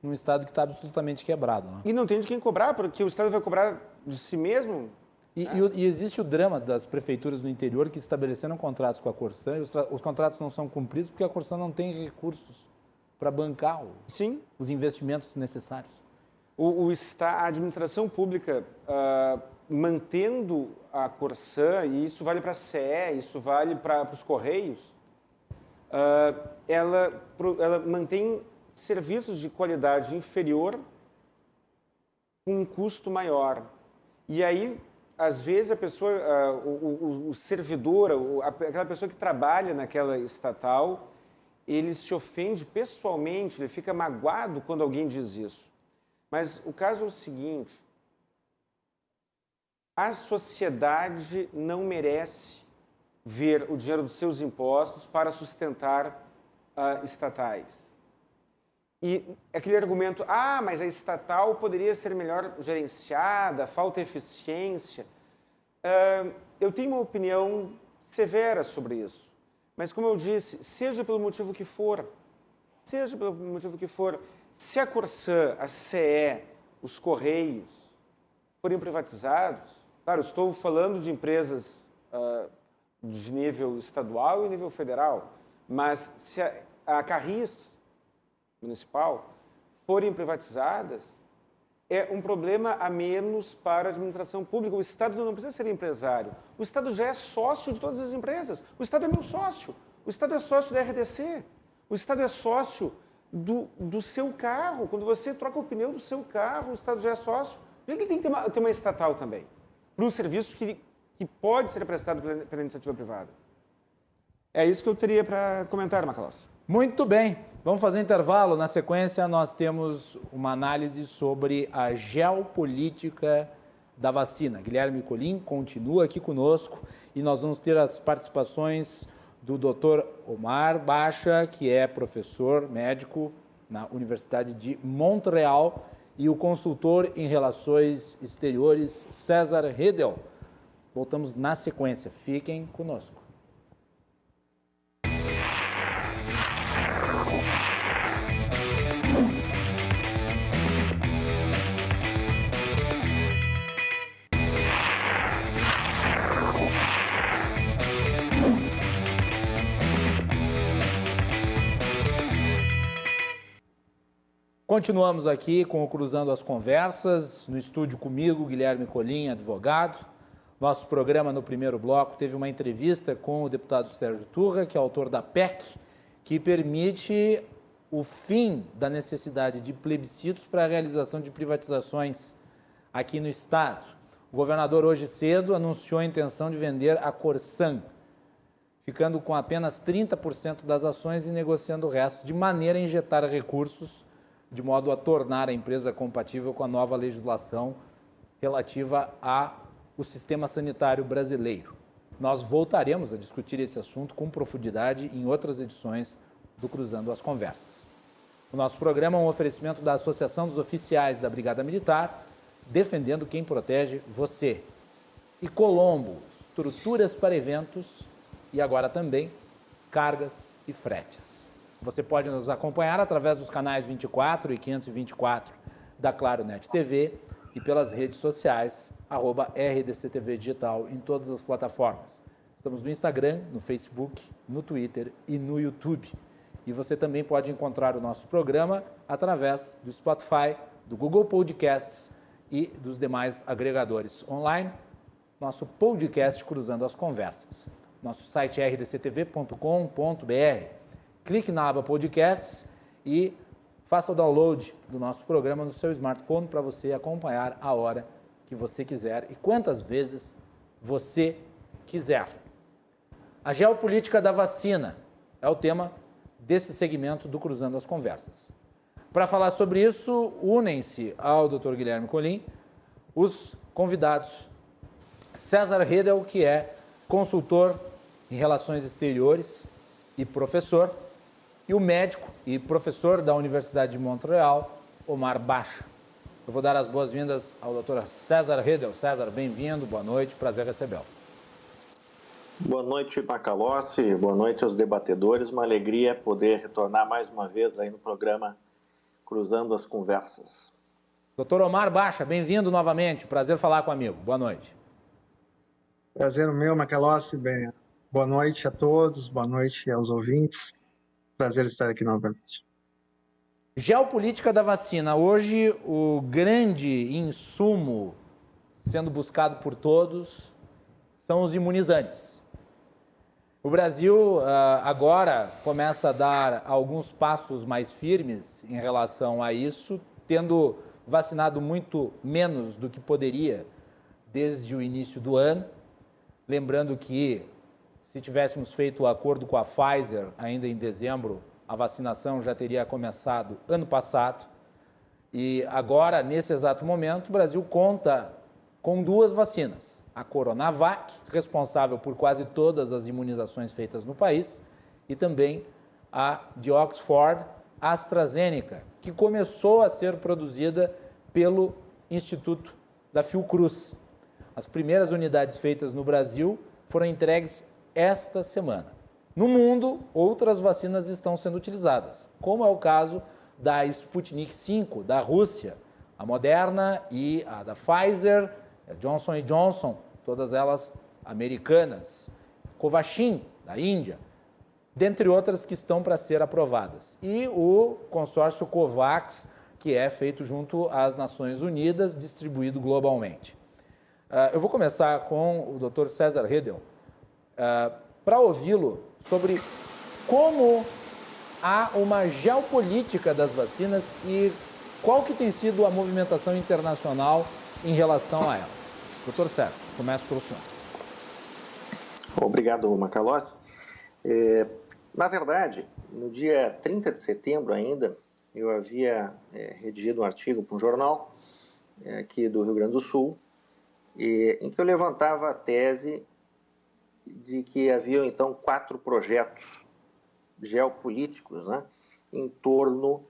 num estado que está absolutamente quebrado. Né? E não tem de quem cobrar, porque o estado vai cobrar de si mesmo. E existe o drama das prefeituras no interior que estabeleceram contratos com a Corsan e os contratos não são cumpridos porque a Corsan não tem recursos para bancar os investimentos necessários. A administração pública, mantendo a Corsan, e isso vale para a CE, isso vale para os Correios, ela mantém serviços de qualidade inferior com um custo maior. E aí, às vezes, a pessoa, o servidor, aquela pessoa que trabalha naquela estatal, ele se ofende pessoalmente, ele fica magoado quando alguém diz isso. Mas o caso é o seguinte, a sociedade não merece ver o dinheiro dos seus impostos para sustentar estatais. E aquele argumento, mas a estatal poderia ser melhor gerenciada, falta eficiência. Eu tenho uma opinião severa sobre isso. Mas, como eu disse, seja pelo motivo que for, se a Corsan, a CE, os Correios forem privatizados, claro, estou falando de empresas de nível estadual e nível federal, mas se a Carris municipal forem privatizadas, é um problema a menos para a administração pública. O Estado não precisa ser empresário. O Estado já é sócio de todas as empresas. O Estado é meu sócio. O Estado é sócio da RDC. O Estado é sócio do seu carro. Quando você troca o pneu do seu carro, o Estado já é sócio. Por que ele tem que ter uma estatal também? Para um serviço que pode ser prestado pela iniciativa privada. É isso que eu teria para comentar, Macalossi. Muito bem. Vamos fazer um intervalo. Na sequência, nós temos uma análise sobre a geopolítica da vacina. Guilherme Colim continua aqui conosco e nós vamos ter as participações do Dr. Omar Bacha, que é professor médico na Universidade de Montreal, e o consultor em relações exteriores, César Redel. Voltamos na sequência. Fiquem conosco. Continuamos aqui com o Cruzando as Conversas, no estúdio comigo, Guilherme Colim, advogado. Nosso programa, no primeiro bloco, teve uma entrevista com o deputado Sérgio Turra, que é autor da PEC, que permite o fim da necessidade de plebiscitos para a realização de privatizações aqui no Estado. O governador, hoje cedo, anunciou a intenção de vender a Corsan, ficando com apenas 30% das ações e negociando o resto, de maneira a injetar recursos de modo a tornar a empresa compatível com a nova legislação relativa ao sistema sanitário brasileiro. Nós voltaremos a discutir esse assunto com profundidade em outras edições do Cruzando as Conversas. O nosso programa é um oferecimento da Associação dos Oficiais da Brigada Militar, defendendo quem protege você. E Colombo, estruturas para eventos e agora também cargas e fretes. Você pode nos acompanhar através dos canais 24 e 524 da Claro Net TV e pelas redes sociais, @RDCTV Digital, em todas as plataformas. Estamos no Instagram, no Facebook, no Twitter e no YouTube. E você também pode encontrar o nosso programa através do Spotify, do Google Podcasts e dos demais agregadores online. Nosso podcast Cruzando as Conversas. Nosso site é rdctv.com.br. Clique na aba Podcasts e faça o download do nosso programa no seu smartphone para você acompanhar a hora que você quiser e quantas vezes você quiser. A geopolítica da vacina é o tema desse segmento do Cruzando as Conversas. Para falar sobre isso, unem-se ao Dr. Guilherme Colim os convidados César Redel, que é consultor em relações exteriores e professor, e o médico e professor da Universidade de Montreal, Omar Bacha. Eu vou dar as boas-vindas ao Dr. César Redel. César, bem-vindo, boa noite, prazer recebê-lo. Boa noite, Macalossi, boa noite aos debatedores. Uma alegria poder retornar mais uma vez aí no programa Cruzando as Conversas. Dr. Omar Bacha, bem-vindo novamente, prazer falar com o amigo. Boa noite. Prazer meu, Macalossi. Bem, boa noite a todos, boa noite aos ouvintes. Prazer estar aqui novamente. Geopolítica da vacina. Hoje, o grande insumo sendo buscado por todos são os imunizantes. O Brasil agora começa a dar alguns passos mais firmes em relação a isso, tendo vacinado muito menos do que poderia desde o início do ano. Lembrando que, se tivéssemos feito o acordo com a Pfizer ainda em dezembro, a vacinação já teria começado ano passado. E agora, nesse exato momento, o Brasil conta com 2 vacinas. A Coronavac, responsável por quase todas as imunizações feitas no país, e também a de Oxford, AstraZeneca, que começou a ser produzida pelo Instituto da Fiocruz. As primeiras unidades feitas no Brasil foram entregues esta semana. No mundo, outras vacinas estão sendo utilizadas, como é o caso da Sputnik V, da Rússia, a Moderna e a da Pfizer, a Johnson & Johnson, todas elas americanas. Covaxin, da Índia, dentre outras que estão para ser aprovadas. E o consórcio COVAX, que é feito junto às Nações Unidas, distribuído globalmente. Eu vou começar com o Dr. César Redel, para ouvi-lo sobre como há uma geopolítica das vacinas e qual que tem sido a movimentação internacional em relação a elas. Dr. César, começo pelo senhor. Obrigado, Macalossi. Na verdade, no dia 30 de setembro ainda, eu havia redigido um artigo para um jornal aqui do Rio Grande do Sul, em que eu levantava a tese de que haviam, então, 4 projetos geopolíticos, né, em torno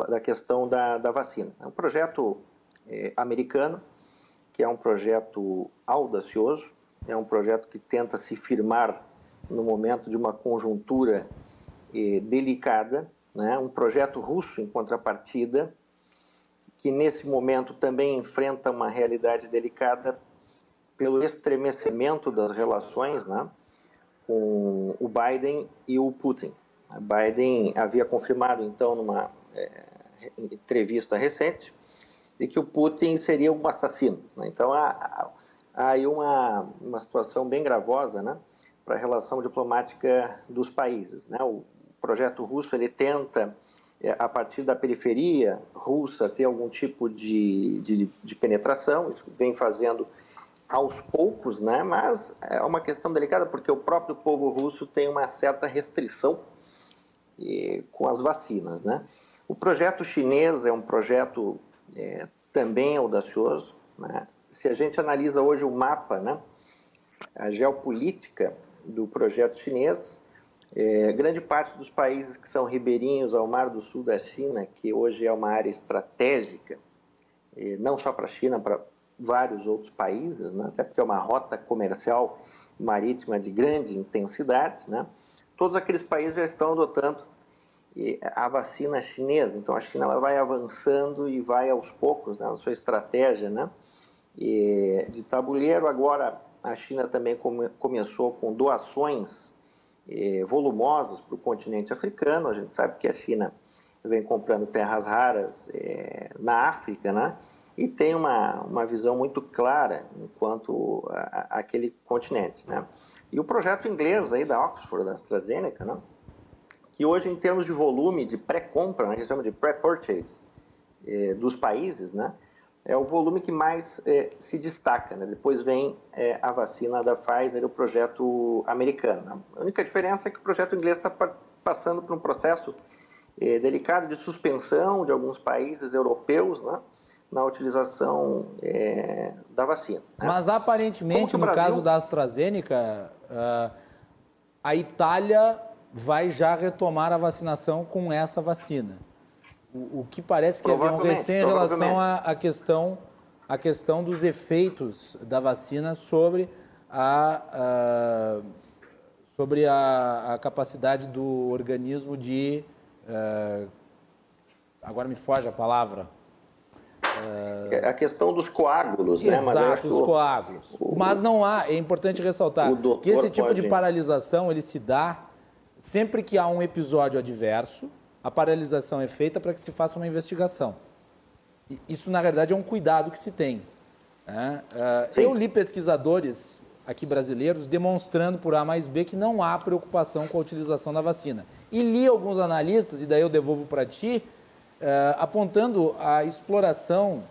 da questão da vacina. É um projeto americano, que é um projeto audacioso, é um projeto que tenta se firmar no momento de uma conjuntura delicada, né? Um projeto russo, em contrapartida, que nesse momento também enfrenta uma realidade delicada pelo estremecimento das relações, né, com o Biden e o Putin. O Biden havia confirmado, então, numa entrevista recente, de que o Putin seria um assassino, né? Então, há aí uma situação bem gravosa, né, para a relação diplomática dos países, né? O projeto russo, ele tenta, a partir da periferia russa, ter algum tipo de penetração, isso vem fazendo aos poucos, né? Mas é uma questão delicada, porque o próprio povo russo tem uma certa restrição com as vacinas, né? O projeto chinês é um projeto também audacioso, né? Se a gente analisa hoje o mapa, né, a geopolítica do projeto chinês, grande parte dos países que são ribeirinhos ao Mar do Sul da China, que hoje é uma área estratégica, não só para a China, para vários outros países, né, até porque é uma rota comercial marítima de grande intensidade, né, todos aqueles países já estão adotando a vacina chinesa. Então, a China ela vai avançando e vai aos poucos, né, na sua estratégia, né, de tabuleiro. Agora, a China também começou com doações volumosas para o continente africano. A gente sabe que a China vem comprando terras raras na África, né, e tem uma visão muito clara enquanto aquele continente, né. E o projeto inglês aí da Oxford, da AstraZeneca, né, que hoje, em termos de volume de pré-compra, né, que a gente chama de pré-purchase dos países, né, é o volume que mais se destaca, né? Depois vem a vacina da Pfizer e o projeto americano. A única diferença é que o projeto inglês está passando por um processo delicado de suspensão de alguns países europeus, né, na utilização da vacina, né? Mas aparentemente, no caso da AstraZeneca, a Itália vai já retomar a vacinação com essa vacina. O que parece que havia um receio em relação à questão dos efeitos da vacina sobre a capacidade do organismo de... agora me foge a palavra. A questão dos coágulos, exato, né? Mas os coágulos. Mas não há, é importante ressaltar, que esse tipo de paralisação ele se dá sempre que há um episódio adverso. A paralisação é feita para que se faça uma investigação. Isso, na verdade, é um cuidado que se tem, né? Eu li pesquisadores aqui brasileiros demonstrando por A mais B que não há preocupação com a utilização da vacina. E li alguns analistas, e daí eu devolvo para ti, apontando a exploração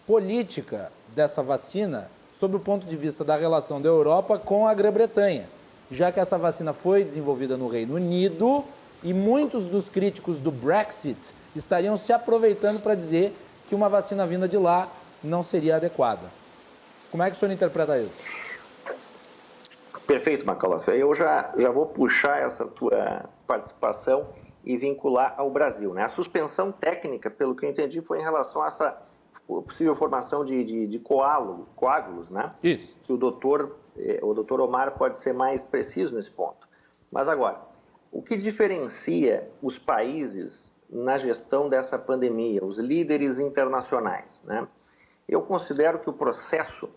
política dessa vacina sob o ponto de vista da relação da Europa com a Grã-Bretanha, já que essa vacina foi desenvolvida no Reino Unido. E muitos dos críticos do Brexit estariam se aproveitando para dizer que uma vacina vinda de lá não seria adequada. Como é que o senhor interpreta isso? Perfeito, Macalossi. Eu já vou puxar essa tua participação e vincular ao Brasil, né? A suspensão técnica, pelo que eu entendi, foi em relação a essa possível formação de coágulos, né? Isso. Que o doutor Omar pode ser mais preciso nesse ponto. Mas agora, o que diferencia os países na gestão dessa pandemia, os líderes internacionais, né? Eu considero que o processo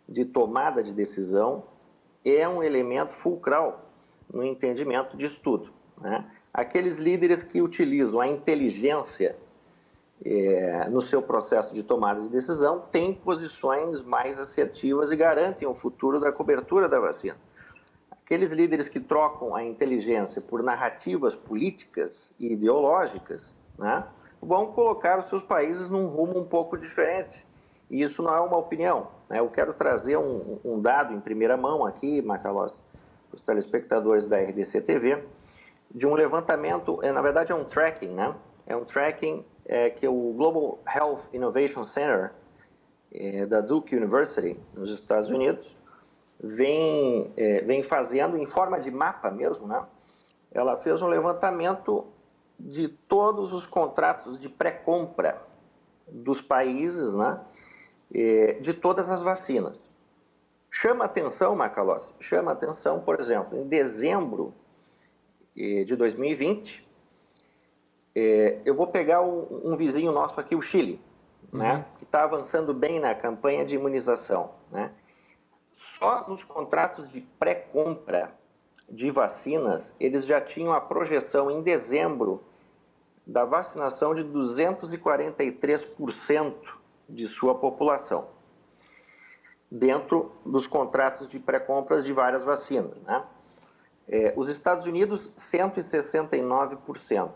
de tomada de decisão é um elemento fulcral no entendimento disso tudo, né? Aqueles líderes que utilizam a inteligência no seu processo de tomada de decisão têm posições mais assertivas e garantem o futuro da cobertura da vacina. Aqueles líderes que trocam a inteligência por narrativas políticas e ideológicas, né, vão colocar os seus países num rumo um pouco diferente. E isso não é uma opinião, né? Eu quero trazer um dado em primeira mão aqui, Macalossi, para os telespectadores da RDC TV, de um levantamento, na verdade é um tracking, né? É um tracking que o Global Health Innovation Center da Duke University, nos Estados Unidos, vem fazendo em forma de mapa mesmo, né? Ela fez um levantamento de todos os contratos de pré-compra dos países, né? De todas as vacinas. Chama atenção, Macalossi, chama atenção, por exemplo, em dezembro de 2020, eu vou pegar um vizinho nosso aqui, o Chile, né, que está avançando bem na campanha de imunização, né? Só nos contratos de pré-compra de vacinas, eles já tinham a projeção em dezembro da vacinação de 243% de sua população, dentro dos contratos de pré-compras de várias vacinas, né? Os Estados Unidos, 169%,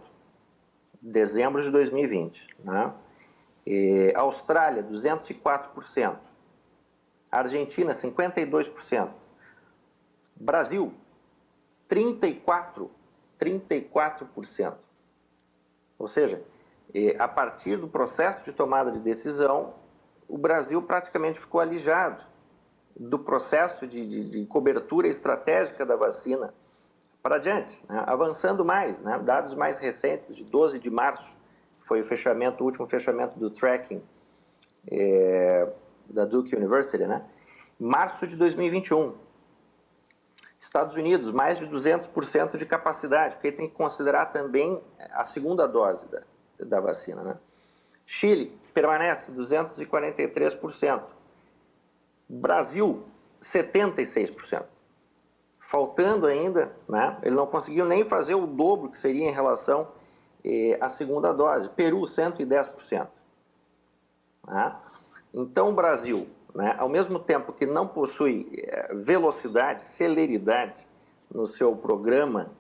dezembro de 2020, né? Austrália, 204%, Argentina, 52%, Brasil, 34%. Ou seja, a partir do processo de tomada de decisão, o Brasil praticamente ficou alijado do processo de cobertura estratégica da vacina para adiante, né? Avançando mais, né? Dados mais recentes, de 12 de março, foi o último fechamento do tracking da Duke University, né? Março de 2021. Estados Unidos, mais de 200% de capacidade, porque tem que considerar também a segunda dose da vacina, né? Chile permanece 243%. Brasil, 76%. Faltando ainda, né? Ele não conseguiu nem fazer o dobro que seria em relação à segunda dose. Peru, 110%. Né? Então, o Brasil, né, ao mesmo tempo que não possui velocidade, celeridade no seu programa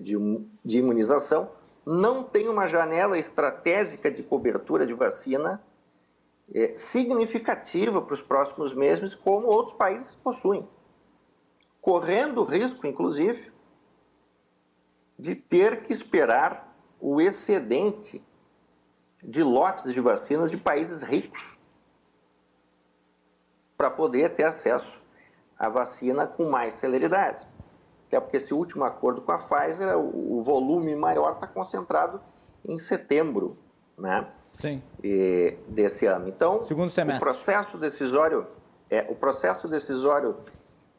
de imunização, não tem uma janela estratégica de cobertura de vacina significativa para os próximos meses, como outros países possuem. Correndo o risco, inclusive, de ter que esperar o excedente de lotes de vacinas de países ricos para poder ter acesso à vacina com mais celeridade. Até porque esse último acordo com a Pfizer, o volume maior está concentrado em setembro, né? Sim. Desse ano. Então, segundo semestre. O processo decisório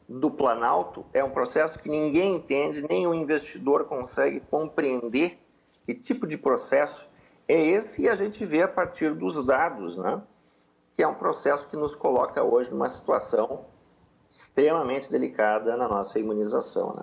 do Planalto é um processo que ninguém entende, nem o investidor consegue compreender que tipo de processo é esse, e a gente vê a partir dos dados, né? Que é um processo que nos coloca hoje numa situação extremamente delicada na nossa imunização, né?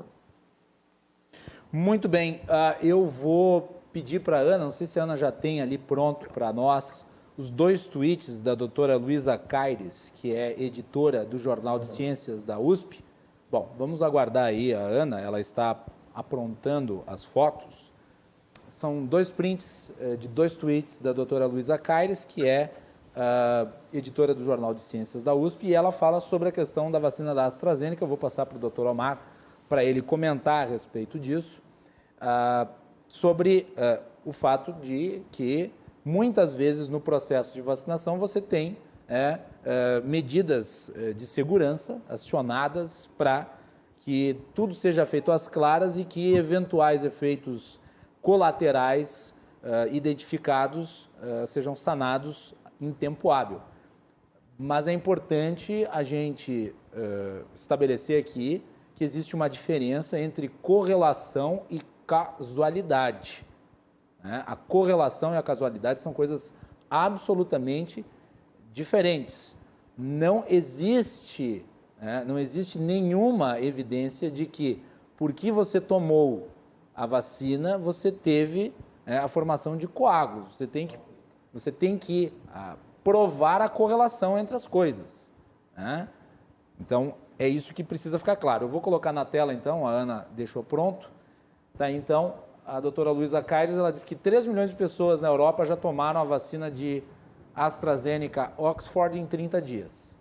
Muito bem, eu vou pedir para a Ana, não sei se a Ana já tem ali pronto para nós, os 2 tweets da doutora Luísa Caires, que é editora do Jornal de Ciências da USP. Bom, vamos aguardar aí a Ana, ela está aprontando as fotos. São 2 prints de 2 tweets da doutora Luísa Caires, que é editora do Jornal de Ciências da USP, e ela fala sobre a questão da vacina da AstraZeneca. Eu vou passar para o doutor Omar para ele comentar a respeito disso, sobre o fato de que muitas vezes no processo de vacinação você tem medidas de segurança acionadas para que tudo seja feito às claras e que eventuais efeitos colaterais identificados sejam sanados em tempo hábil. Mas é importante a gente estabelecer aqui que existe uma diferença entre correlação e casualidade. Né? A correlação e a casualidade são coisas absolutamente diferentes. Não existe né? Não existe nenhuma evidência de que, porque você tomou a vacina, você teve a formação de coágulos. Você tem que provar a correlação entre as coisas, né? Então, é isso que precisa ficar claro. Eu vou colocar na tela, então, a Ana deixou pronto. Tá aí, então, a doutora Luísa Caires, ela disse que 3 milhões de pessoas na Europa já tomaram a vacina de AstraZeneca Oxford em 30 dias.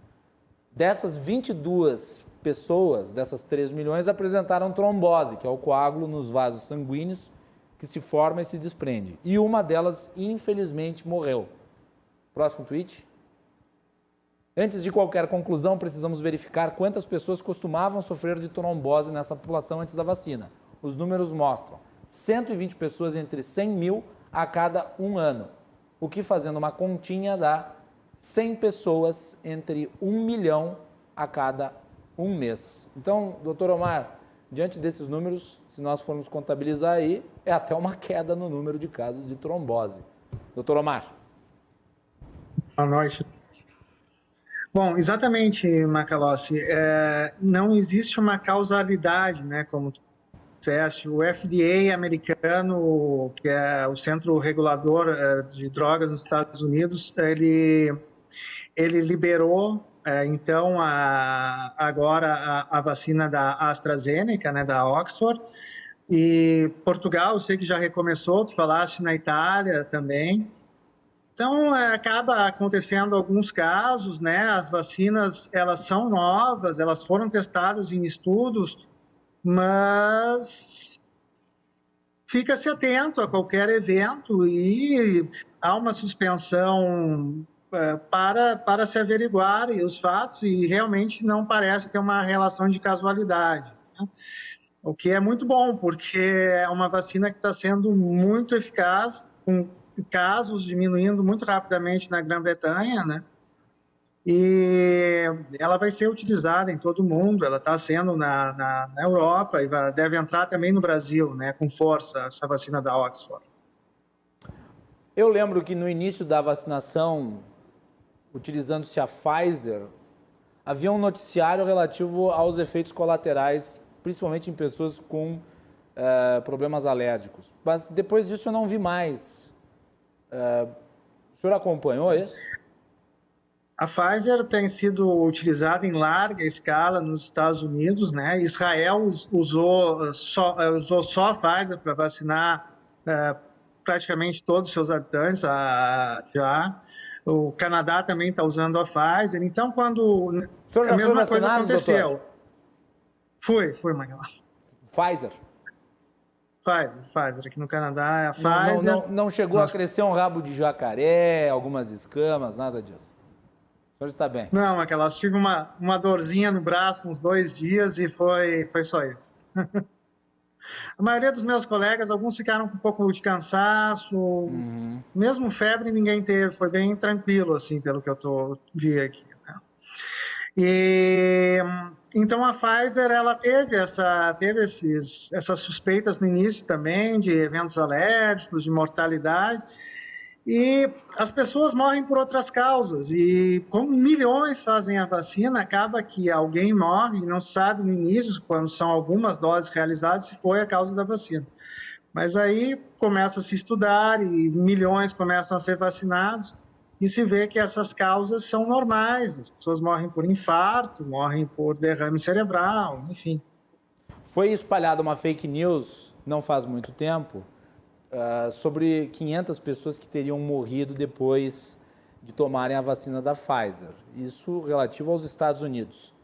Dessas 22 pessoas, dessas 3 milhões, apresentaram trombose, que é o coágulo nos vasos sanguíneos que se forma e se desprende. E uma delas, infelizmente, morreu. Próximo tweet. Antes de qualquer conclusão, precisamos verificar quantas pessoas costumavam sofrer de trombose nessa população antes da vacina. Os números mostram 120 pessoas entre 100 mil a cada 1 ano, o que, fazendo uma continha, dá 100 pessoas entre 1 milhão a cada 1 mês. Então, doutor Omar, diante desses números, se nós formos contabilizar aí, é até uma queda no número de casos de trombose. Doutor Omar. Boa noite. Bom, exatamente, Macalossi. Não existe uma causalidade, né, como tu disseste. O FDA americano, que é o centro regulador de drogas nos Estados Unidos, ele liberou, então, agora a vacina da AstraZeneca, né, da Oxford. E Portugal, eu sei que já recomeçou, tu falaste na Itália também. Então, acaba acontecendo alguns casos, né? As vacinas, elas são novas, elas foram testadas em estudos, mas fica-se atento a qualquer evento e há uma suspensão para se averiguar os fatos e realmente não parece ter uma relação de casualidade, né? O que é muito bom, porque é uma vacina que está sendo muito eficaz, com casos diminuindo muito rapidamente na Grã-Bretanha, né? E ela vai ser utilizada em todo o mundo, ela está sendo na Europa e deve entrar também no Brasil, né, com força, essa vacina da Oxford. Eu lembro que no início da vacinação, utilizando-se a Pfizer, havia um noticiário relativo aos efeitos colaterais, principalmente em pessoas com problemas alérgicos. Mas depois disso eu não vi mais. O senhor acompanhou isso? A Pfizer tem sido utilizada em larga escala nos Estados Unidos, né? Israel usou só a Pfizer para vacinar praticamente todos os seus habitantes já. O Canadá também está usando a Pfizer. Então, quando a mesma coisa aconteceu. Doutor? Fui, Magalhães. Pfizer? Pfizer. Aqui no Canadá é a Pfizer. Não chegou a crescer um rabo de jacaré, algumas escamas, nada disso? O senhor está bem? Não, Magalhães, tive uma dorzinha no braço uns 2 dias e foi só isso. A maioria dos meus colegas, alguns ficaram com um pouco de cansaço, mesmo febre ninguém teve, foi bem tranquilo, assim, pelo que eu vi aqui, né? E então a Pfizer, ela teve essas suspeitas no início também de eventos alérgicos, de mortalidade, e as pessoas morrem por outras causas, e como milhões fazem a vacina, acaba que alguém morre e não se sabe no início, quando são algumas doses realizadas, se foi a causa da vacina. Mas aí começa a se estudar e milhões começam a ser vacinados, e se vê que essas causas são normais, as pessoas morrem por infarto, morrem por derrame cerebral, enfim. Foi espalhada uma fake news, não faz muito tempo, sobre 500 pessoas que teriam morrido depois de tomarem a vacina da Pfizer. Isso relativo aos Estados Unidos.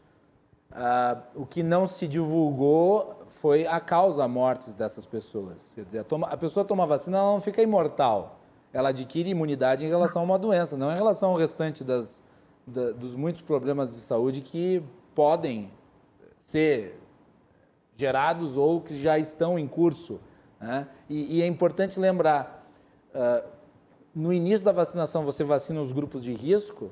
O que não se divulgou foi a causa mortes dessas pessoas. Quer dizer, a pessoa toma a vacina, ela não fica imortal. Ela adquire imunidade em relação a uma doença, não em relação ao restante dos muitos problemas de saúde que podem ser gerados ou que já estão em curso, né? E é importante lembrar, no início da vacinação você vacina os grupos de risco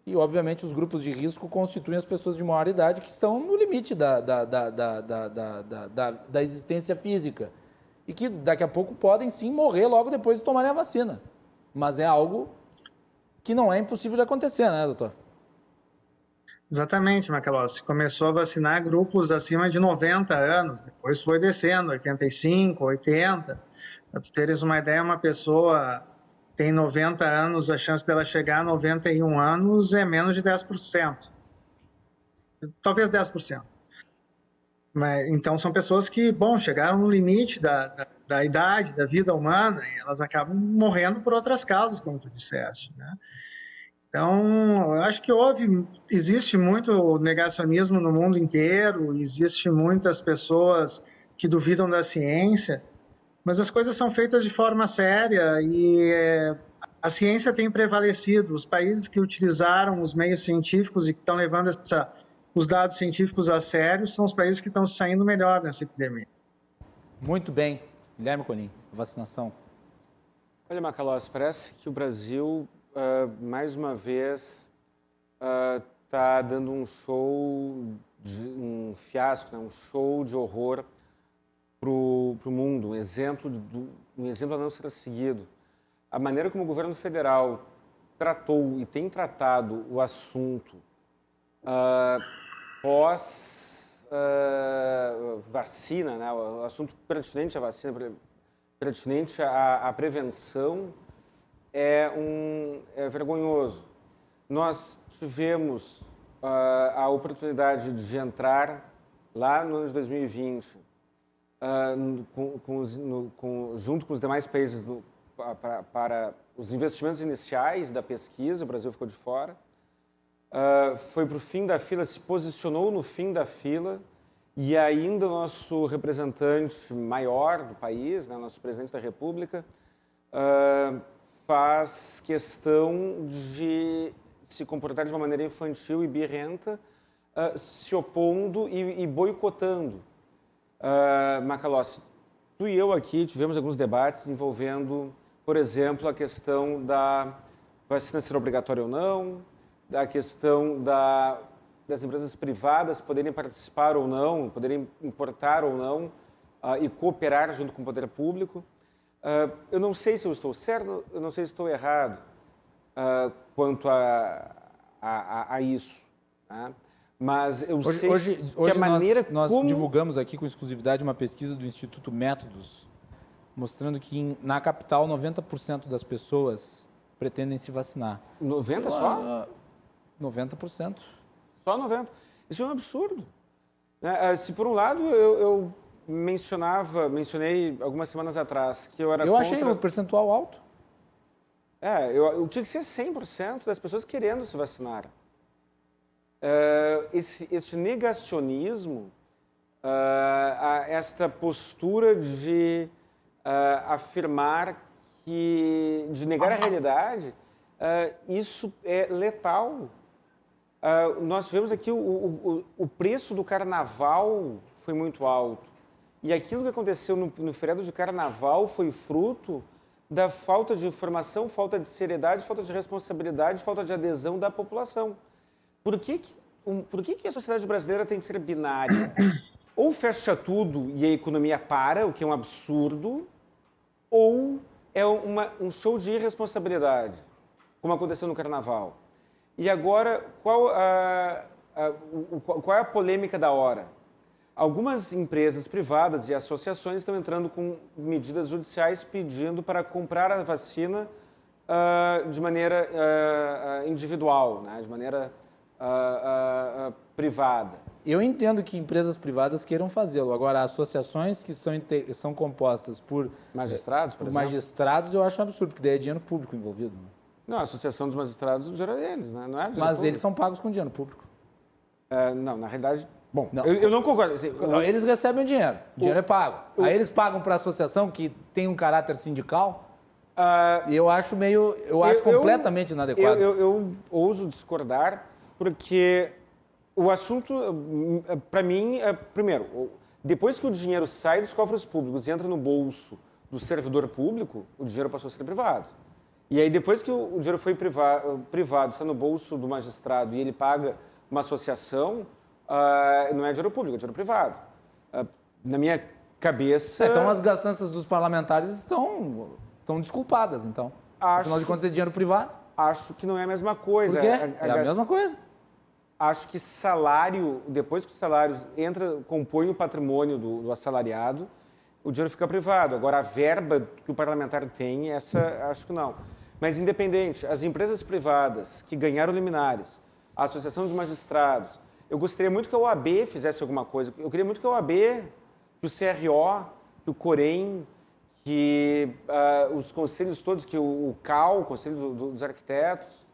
e, obviamente, os grupos de risco constituem as pessoas de maior idade que estão no limite da existência física e que daqui a pouco podem sim morrer logo depois de tomarem a vacina. Mas é algo que não é impossível de acontecer, né, doutor? Exatamente, Macalossi. Começou a vacinar grupos acima de 90 anos, depois foi descendo, 85, 80. Para tu teres uma ideia, uma pessoa tem 90 anos, a chance dela chegar a 91 anos é menos de 10%. Talvez 10%. Mas, então, são pessoas que, bom, chegaram no limite da idade, da vida humana, e elas acabam morrendo por outras causas, como tu disseste, né? Então, eu acho que existe muito negacionismo no mundo inteiro, existe muitas pessoas que duvidam da ciência, mas as coisas são feitas de forma séria e a ciência tem prevalecido. Os países que utilizaram os meios científicos e que estão levando os dados científicos a sério são os países que estão saindo melhor nessa epidemia. Muito bem. Guilherme Colim, vacinação. Olha, Macalossi, parece que o Brasil, mais uma vez, está dando um show, um fiasco, né? Um show de horror para o mundo, um exemplo a não ser seguido. A maneira como o governo federal tratou e tem tratado o assunto pós-vacina, né? O assunto pertinente à vacina, pertinente à prevenção, é vergonhoso. Nós tivemos a oportunidade de entrar lá no ano de 2020, junto com os demais países para os investimentos iniciais da pesquisa. O Brasil ficou de fora. Foi para o fim da fila, se posicionou no fim da fila, e ainda o nosso representante maior do país, né, nosso presidente da República, faz questão de se comportar de uma maneira infantil e birrenta, se opondo e boicotando. Macalossi, tu e eu aqui tivemos alguns debates envolvendo, por exemplo, a questão da vacina ser obrigatória ou não, da questão das empresas privadas poderem participar ou não, poderem importar ou não e cooperar junto com o poder público. Eu não sei se eu estou certo, eu não sei se estou errado quanto a isso, né? Mas eu sei que a maneira nós divulgamos aqui com exclusividade uma pesquisa do Instituto Métodos, mostrando que na capital 90% das pessoas pretendem se vacinar. 90% só? 90%. Só 90%. Isso é um absurdo. Se por um lado eu mencionei algumas semanas atrás que eu era contra... achei o percentual alto. Eu tinha que ser 100% das pessoas querendo se vacinar. Este negacionismo, esta postura de afirmar de negar a realidade, isso é letal. Nós vemos aqui o preço do carnaval foi muito alto. E aquilo que aconteceu no feriado de carnaval foi fruto da falta de informação, falta de seriedade, falta de responsabilidade, falta de adesão da população. Por que a sociedade brasileira tem que ser binária? Ou fecha tudo e a economia para, o que é um absurdo, ou é um show de irresponsabilidade, como aconteceu no carnaval. E agora, qual é a polêmica da hora? Algumas empresas privadas e associações estão entrando com medidas judiciais pedindo para comprar a vacina de maneira individual, né? De maneira privada. Eu entendo que empresas privadas queiram fazê-lo. Agora, associações que são compostas por magistrados, por exemplo? Magistrados, eu acho um absurdo, porque daí é dinheiro público envolvido. Não, a Associação dos Magistrados, o dinheiro é deles, né? Não é dinheiro Mas público. eles são pagos com dinheiro público. Não, na realidade... Bom, não. Eu não concordo. Não, eles recebem o dinheiro é pago. Aí eles pagam para a associação que tem um caráter sindical, e eu acho completamente inadequado. Eu ouso discordar, porque o assunto, para mim, primeiro, depois que o dinheiro sai dos cofres públicos e entra no bolso do servidor público, o dinheiro passou a ser privado. E aí, depois que o dinheiro foi privado, está no bolso do magistrado e ele paga uma associação, não é dinheiro público, é dinheiro privado. Na minha cabeça... Então, as gastanças dos parlamentares estão desculpadas, então. Afinal de contas, é dinheiro privado. Acho que não é a mesma coisa. Por quê? É a mesma coisa. acho que salário, depois que o salário compõe o patrimônio do assalariado, o dinheiro fica privado. Agora, a verba que o parlamentar tem, essa acho que não. Mas, independente, as empresas privadas que ganharam liminares, a Associação dos Magistrados, eu gostaria muito que a OAB fizesse alguma coisa. Eu queria muito que a OAB, que o CRO, que o Corem, que os conselhos todos, que o CAL, o Conselho dos Arquitetos,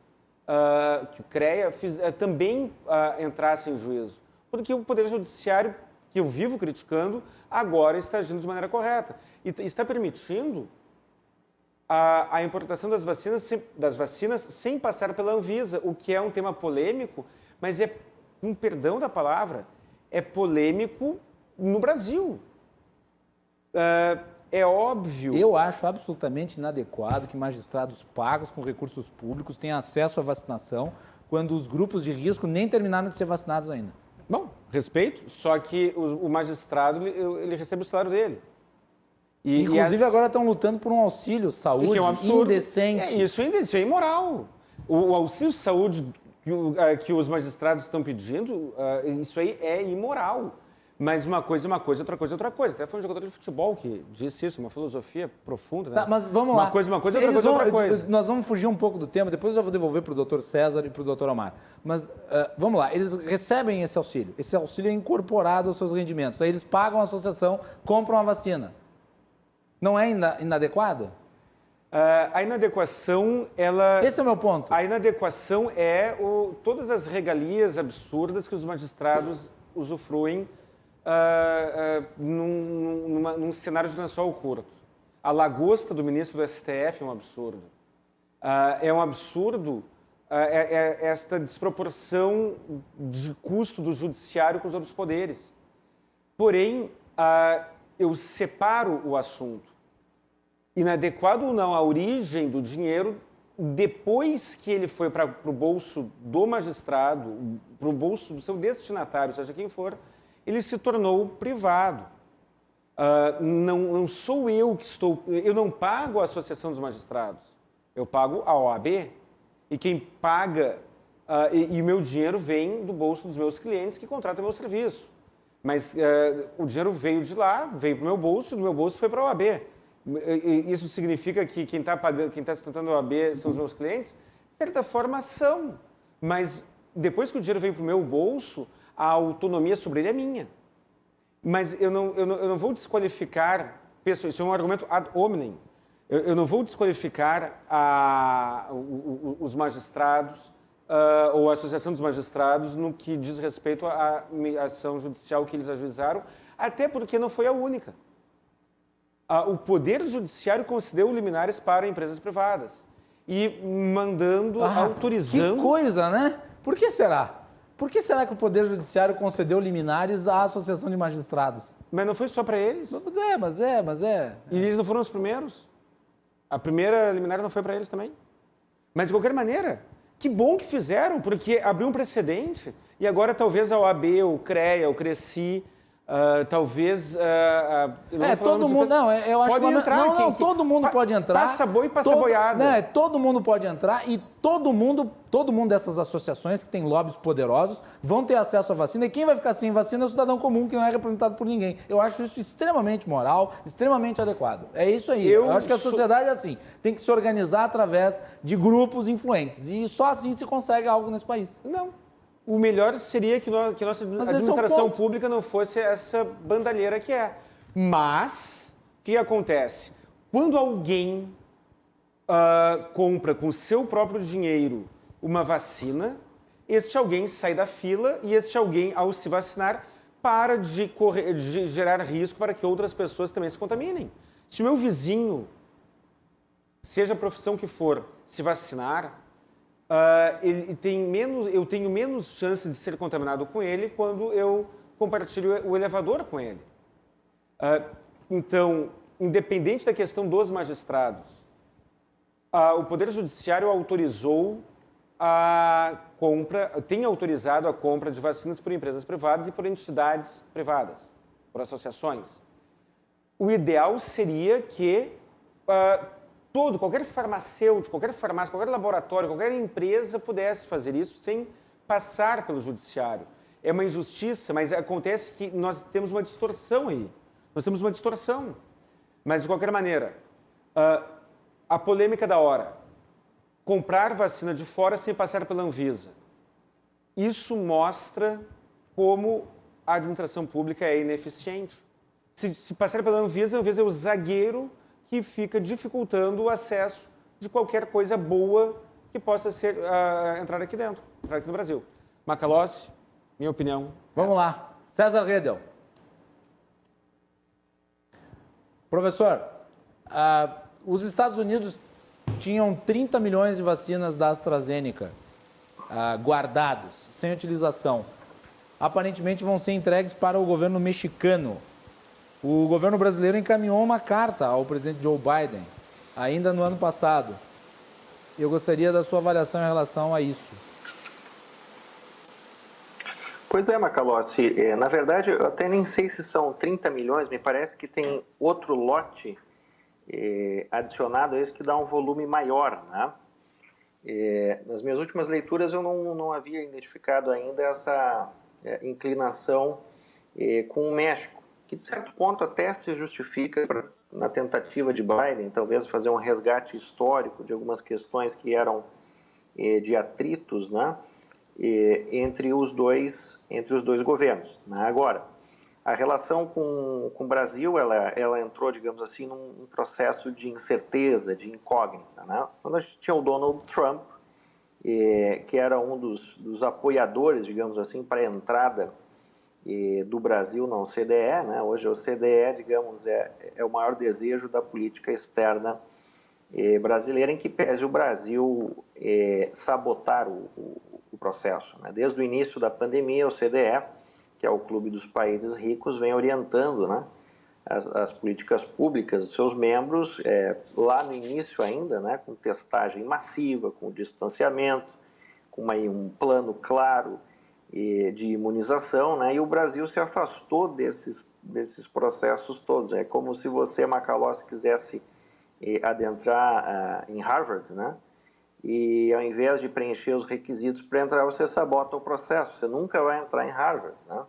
que o CREA, também entrassem em juízo. Porque o Poder Judiciário, que eu vivo criticando, agora está agindo de maneira correta. E está permitindo a importação das vacinas sem passar pela Anvisa, o que é um tema polêmico, mas com perdão da palavra, é polêmico no Brasil. É óbvio... Eu acho absolutamente inadequado que magistrados pagos com recursos públicos tenham acesso à vacinação quando os grupos de risco nem terminaram de ser vacinados ainda. Bom, respeito, só que o magistrado, ele recebe o salário dele. Inclusive, agora estão lutando por um auxílio saúde que é um absurdo. Indecente. Isso é imoral. O auxílio saúde que os magistrados estão pedindo, isso aí é imoral. Mas uma coisa é uma coisa, outra coisa é outra coisa. Até foi um jogador de futebol que disse isso, uma filosofia profunda. Né? Tá, mas vamos lá. Uma coisa, outra coisa é outra coisa. Nós vamos fugir um pouco do tema, depois eu vou devolver para o doutor César e para o doutor Omar. Mas vamos lá, eles recebem esse auxílio. Esse auxílio é incorporado aos seus rendimentos. Aí eles pagam a associação, compram a vacina. Não é inadequado? A inadequação, ela... Esse é o meu ponto. A inadequação é todas as regalias absurdas que os magistrados usufruem num cenário de lençol curto. A lagosta do ministro do STF é um absurdo. É um absurdo esta desproporção de custo do judiciário com os outros poderes. Porém, eu separo o assunto. Inadequado ou não a origem do dinheiro, depois que ele foi para o bolso do magistrado, para o bolso do seu destinatário, seja quem for, ele se tornou privado. Não sou eu que estou... Eu não pago a Associação dos Magistrados, eu pago a OAB. E quem paga... E o meu dinheiro vem do bolso dos meus clientes que contratam o meu serviço. Mas o dinheiro veio de lá, veio para o meu bolso, e do meu bolso foi para a OAB. Isso significa que quem está sustentando a OAB são os meus clientes? De certa forma, são. Mas depois que o dinheiro veio para o meu bolso, a autonomia sobre ele é minha. Mas eu não vou desqualificar pessoas. Isso é um argumento ad hominem. Eu não vou desqualificar os magistrados ou a Associação dos Magistrados no que diz respeito à ação judicial que eles ajuizaram, até porque não foi a única. O Poder Judiciário concedeu liminares para empresas privadas e mandando, autorizando... Que coisa, né? Por que será? Por que será que o Poder Judiciário concedeu liminares à Associação de Magistrados? Mas não foi só para eles. Mas é. E eles não foram os primeiros. A primeira liminar não foi para eles também. Mas, de qualquer maneira, que bom que fizeram, porque abriu um precedente. E agora talvez a OAB, o CREA, o CRECI... talvez... todo mundo... Não, eu acho... Pode entrar. Todo mundo pode entrar. Passa boi e passa boiada. Todo mundo pode entrar e todo mundo dessas associações que tem lobbies poderosos vão ter acesso à vacina. E quem vai ficar sem vacina é o cidadão comum, que não é representado por ninguém. Eu acho isso extremamente moral, extremamente adequado. É isso aí. Eu acho que a sociedade é assim. Tem que se organizar através de grupos influentes. E só assim se consegue algo nesse país. Não. O melhor seria que nossa administração pública não fosse essa bandalheira que é. Mas, o que acontece? Quando alguém compra com o seu próprio dinheiro uma vacina, este alguém sai da fila e este alguém, ao se vacinar, para de gerar risco para que outras pessoas também se contaminem. Se o meu vizinho, seja a profissão que for, se vacinar... eu tenho menos chance de ser contaminado com ele quando eu compartilho o elevador com ele. Então, independente da questão dos magistrados, o Poder Judiciário tem autorizado a compra de vacinas por empresas privadas e por entidades privadas, por associações. O ideal seria que qualquer farmacêutico, qualquer farmácia, qualquer laboratório, qualquer empresa pudesse fazer isso sem passar pelo judiciário. É uma injustiça, mas acontece que nós temos uma distorção aí. Nós temos uma distorção. Mas, de qualquer maneira, a polêmica da hora. Comprar vacina de fora sem passar pela Anvisa. Isso mostra como a administração pública é ineficiente. Se passar pela Anvisa, a Anvisa é o zagueiro que fica dificultando o acesso de qualquer coisa boa que possa ser entrar aqui dentro, entrar aqui no Brasil. Macalossi, minha opinião. Vamos lá. César Redel. Professor, os Estados Unidos tinham 30 milhões de vacinas da AstraZeneca guardados, sem utilização. Aparentemente vão ser entregues para o governo mexicano. O governo brasileiro encaminhou uma carta ao presidente Joe Biden, ainda no ano passado. Eu gostaria da sua avaliação em relação a isso. Pois é, Macalossi. Na verdade, eu até nem sei se são 30 milhões, me parece que tem outro lote adicionado a esse que dá um volume maior, né? Nas minhas últimas leituras eu não havia identificado ainda essa inclinação com o México, que de certo ponto até se justifica na tentativa de Biden, talvez fazer um resgate histórico de algumas questões que eram de atritos, né, entre os dois governos, né? Agora, a relação com o Brasil, ela entrou, digamos assim, num processo de incerteza, de incógnita, né? Quando a gente tinha o Donald Trump, que era um dos apoiadores, digamos assim, para a entrada do Brasil na OCDE, né? Hoje a OCDE, digamos, é o maior desejo da política externa brasileira, em que pese o Brasil sabotar o processo, né? Desde o início da pandemia, a OCDE, que é o clube dos países ricos, vem orientando, né, as políticas públicas dos seus membros, lá no início ainda, né, com testagem massiva, com distanciamento, com um plano claro de imunização, né, e o Brasil se afastou desses processos todos. É como se você, Macalossi, quisesse adentrar em Harvard, né, e ao invés de preencher os requisitos para entrar, você sabota o processo, você nunca vai entrar em Harvard, né?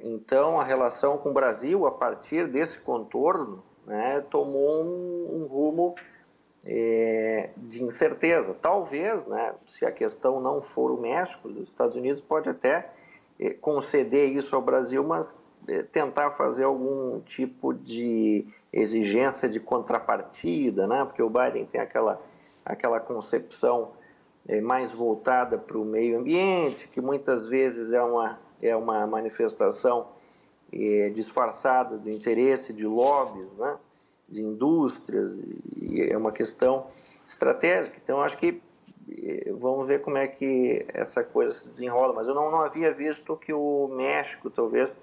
Então, a relação com o Brasil, a partir desse contorno, né, tomou um rumo de incerteza. Talvez, né, se a questão não for o México, os Estados Unidos pode até conceder isso ao Brasil, mas tentar fazer algum tipo de exigência de contrapartida, né, porque o Biden tem aquela concepção mais voltada para o meio ambiente, que muitas vezes é uma manifestação disfarçada do interesse de lobbies, né, de indústrias, e é uma questão estratégica. Então, acho que vamos ver como é que essa coisa se desenrola, mas eu não havia visto que o México, talvez,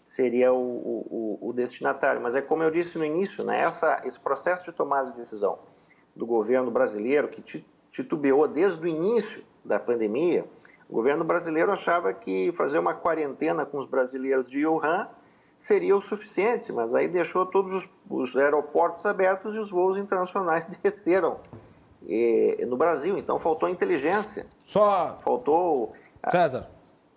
seria o destinatário. Mas é como eu disse no início, né, esse processo de tomada de decisão do governo brasileiro, que titubeou desde o início da pandemia. O governo brasileiro achava que fazer uma quarentena com os brasileiros de Wuhan seria o suficiente, mas aí deixou todos os aeroportos abertos e os voos internacionais desceram no Brasil. Então faltou inteligência. César,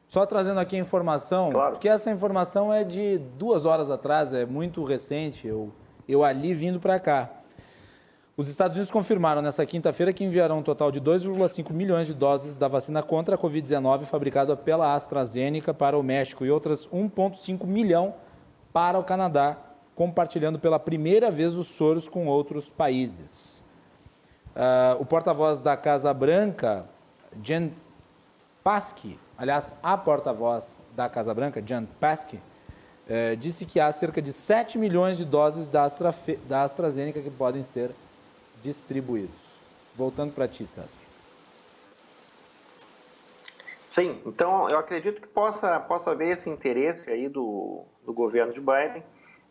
só trazendo aqui a informação, claro, porque essa informação é de 2 horas atrás, é muito recente, eu ali vindo para cá. Os Estados Unidos confirmaram nesta quinta-feira que enviarão um total de 2,5 milhões de doses da vacina contra a Covid-19 fabricada pela AstraZeneca para o México e outras 1,5 milhão para o Canadá, compartilhando pela primeira vez os soros com outros países. O porta-voz da Casa Branca, Jen Psaki, aliás, a porta-voz da Casa Branca, Jen Psaki, disse que há cerca de 7 milhões de doses da AstraZeneca que podem ser distribuídos. Voltando para ti, César. Sim, então eu acredito que possa haver esse interesse aí do governo de Biden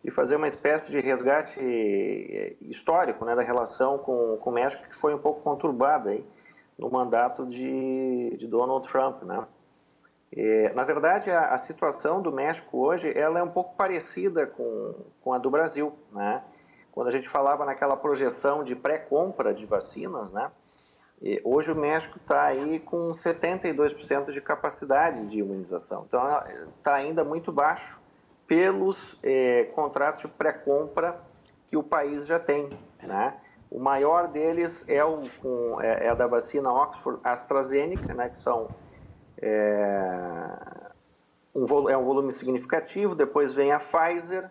de fazer uma espécie de resgate histórico, né, da relação com o México, que foi um pouco conturbada aí no mandato de Donald Trump, né? Na verdade, a situação do México hoje ela é um pouco parecida com a do Brasil, né? Quando a gente falava naquela projeção de pré-compra de vacinas, né, Hoje o México está aí com 72% de capacidade de imunização. Então, está ainda muito baixo pelos contratos de pré-compra que o país já tem, né? O maior deles é a da vacina Oxford AstraZeneca, né, que são um volume significativo. Depois vem a Pfizer,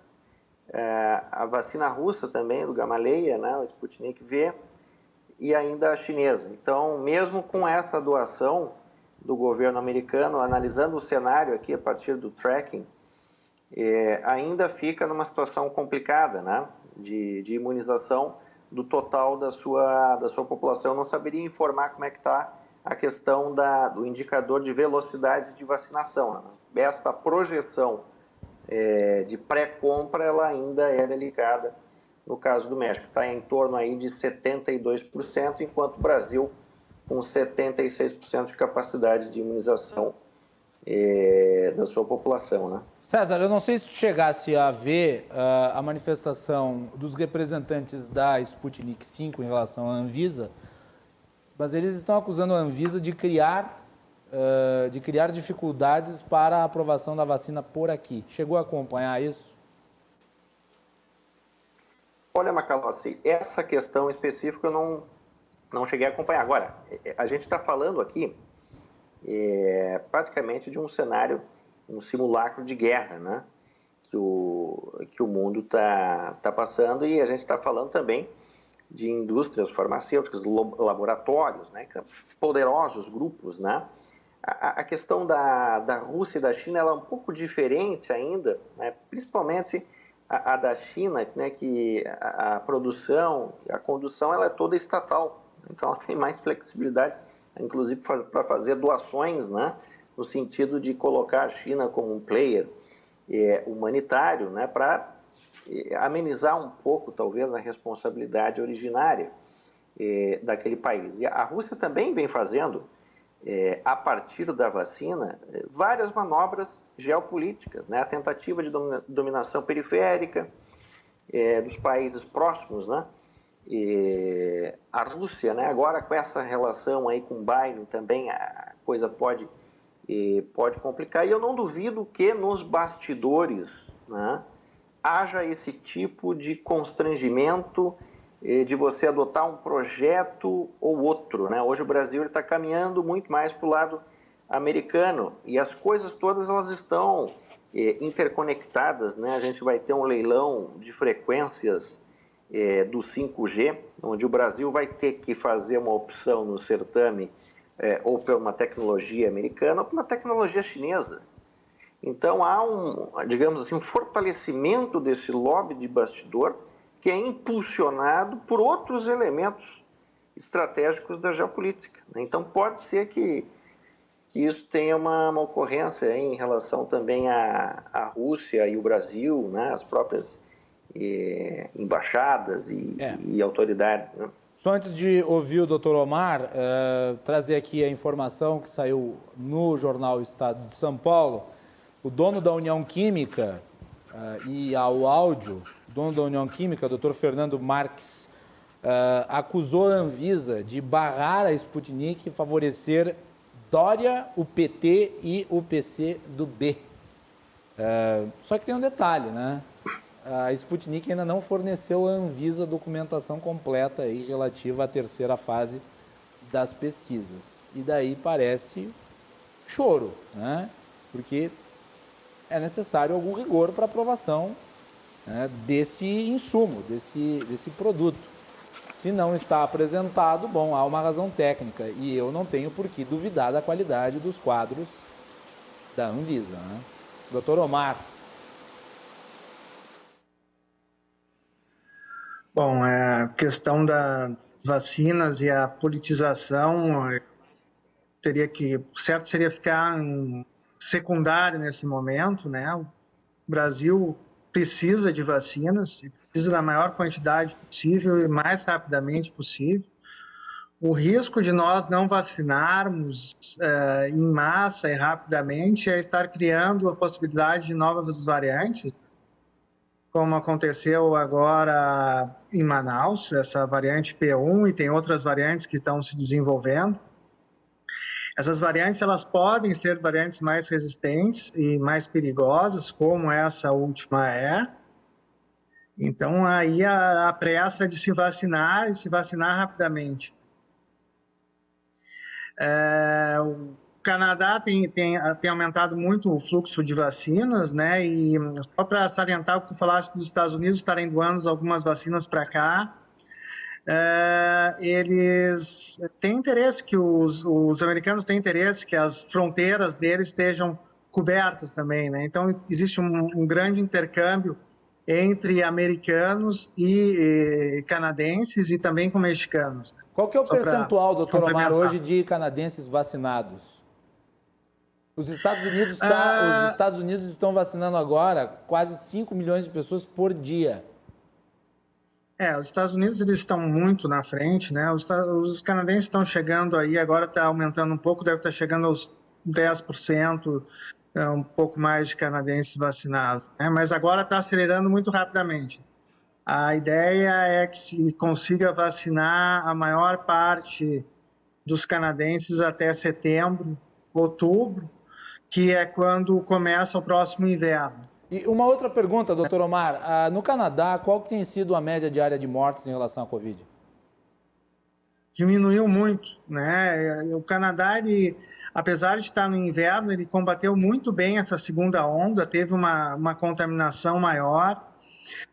a vacina russa também, do Gamaleya, né, o Sputnik V, e ainda a chinesa. Então, mesmo com essa doação do governo americano, analisando o cenário aqui a partir do tracking, ainda fica numa situação complicada, né, de imunização do total da sua população. Eu não saberia informar como é que está a questão do indicador de velocidade de vacinação, né? Essa projeção de pré-compra, ela ainda é delicada no caso do México. Está em torno aí de 72%, enquanto o Brasil com 76% de capacidade de imunização da sua população, né? César, eu não sei se tu chegasse a ver a manifestação dos representantes da Sputnik V em relação à Anvisa, mas eles estão acusando a Anvisa de criar dificuldades para a aprovação da vacina por aqui. Chegou a acompanhar isso? Olha, Macalossi, essa questão específica eu não cheguei a acompanhar. Agora, a gente está falando aqui praticamente de um cenário, um simulacro de guerra, né, que o mundo está passando, e a gente está falando também de indústrias farmacêuticas, laboratórios, né, que são poderosos grupos, né. A questão da Rússia e da China, ela é um pouco diferente ainda, né, principalmente a da China, né, que a produção, a condução, ela é toda estatal, então ela tem mais flexibilidade, inclusive para fazer doações, né, no sentido de colocar a China como um player humanitário, né, para amenizar um pouco, talvez, a responsabilidade originária daquele país. E a Rússia também vem fazendo, a partir da vacina, várias manobras geopolíticas, né, a tentativa de dominação periférica dos países próximos, né. A Rússia, né, agora com essa relação aí com o Biden também, a coisa pode complicar, e eu não duvido que nos bastidores, né, haja esse tipo de constrangimento de você adotar um projeto ou outro, né? Hoje o Brasil está caminhando muito mais para o lado americano, e as coisas todas elas estão interconectadas, né? A gente vai ter um leilão de frequências do 5G, onde o Brasil vai ter que fazer uma opção no certame ou por uma tecnologia americana ou por uma tecnologia chinesa. Então há digamos assim, um fortalecimento desse lobby de bastidor que é impulsionado por outros elementos estratégicos da geopolítica, né? Então pode ser que isso tenha uma ocorrência em relação também à Rússia e o Brasil, né? As próprias embaixadas e autoridades, né? Só antes de ouvir o Dr. Omar, trazer aqui a informação que saiu no jornal Estado de São Paulo. O dono da União Química e ao áudio, o dono da União Química, Dr. Fernando Marques, acusou a Anvisa de barrar a Sputnik e favorecer Dória, o PT e o PC do B. Só que tem um detalhe, né? A Sputnik ainda não forneceu à Anvisa documentação completa aí relativa à terceira fase das pesquisas. E daí parece choro, né? Porque é necessário algum rigor para aprovação, né, desse insumo, desse produto. Se não está apresentado, bom, há uma razão técnica, e eu não tenho por que duvidar da qualidade dos quadros da Anvisa, né? Dr. Omar. Bom, a questão das vacinas e a politização certo seria ficar em secundário nesse momento, né? O Brasil precisa de vacinas, precisa da maior quantidade possível e mais rapidamente possível. O risco de nós não vacinarmos em massa e rapidamente é estar criando a possibilidade de novas variantes, como aconteceu agora em Manaus, essa variante P1, e tem outras variantes que estão se desenvolvendo. Essas variantes, elas podem ser variantes mais resistentes e mais perigosas, como essa última é. Então, aí a pressa de se vacinar e se vacinar rapidamente. O Canadá tem aumentado muito o fluxo de vacinas, né? E só para salientar o que tu falaste dos Estados Unidos estarem doando algumas vacinas para cá, eles têm interesse que os americanos têm interesse que as fronteiras deles estejam cobertas também, né? Então, existe um grande intercâmbio entre americanos e canadenses e também com mexicanos. Qual que é o percentual, doutor Omar, hoje de canadenses vacinados? Os Estados Unidos estão vacinando agora quase 5 milhões de pessoas por dia. Os Estados Unidos eles estão muito na frente, né? Os canadenses estão chegando aí, agora está aumentando um pouco, deve estar chegando aos 10%, um pouco mais de canadenses vacinados, né? Mas agora está acelerando muito rapidamente. A ideia é que se consiga vacinar a maior parte dos canadenses até setembro, outubro, que é quando começa o próximo inverno. E uma outra pergunta, doutor Omar. No Canadá, qual que tem sido a média diária de mortes em relação à Covid? Diminuiu muito, né? O Canadá, apesar de estar no inverno, ele combateu muito bem essa segunda onda, teve uma contaminação maior,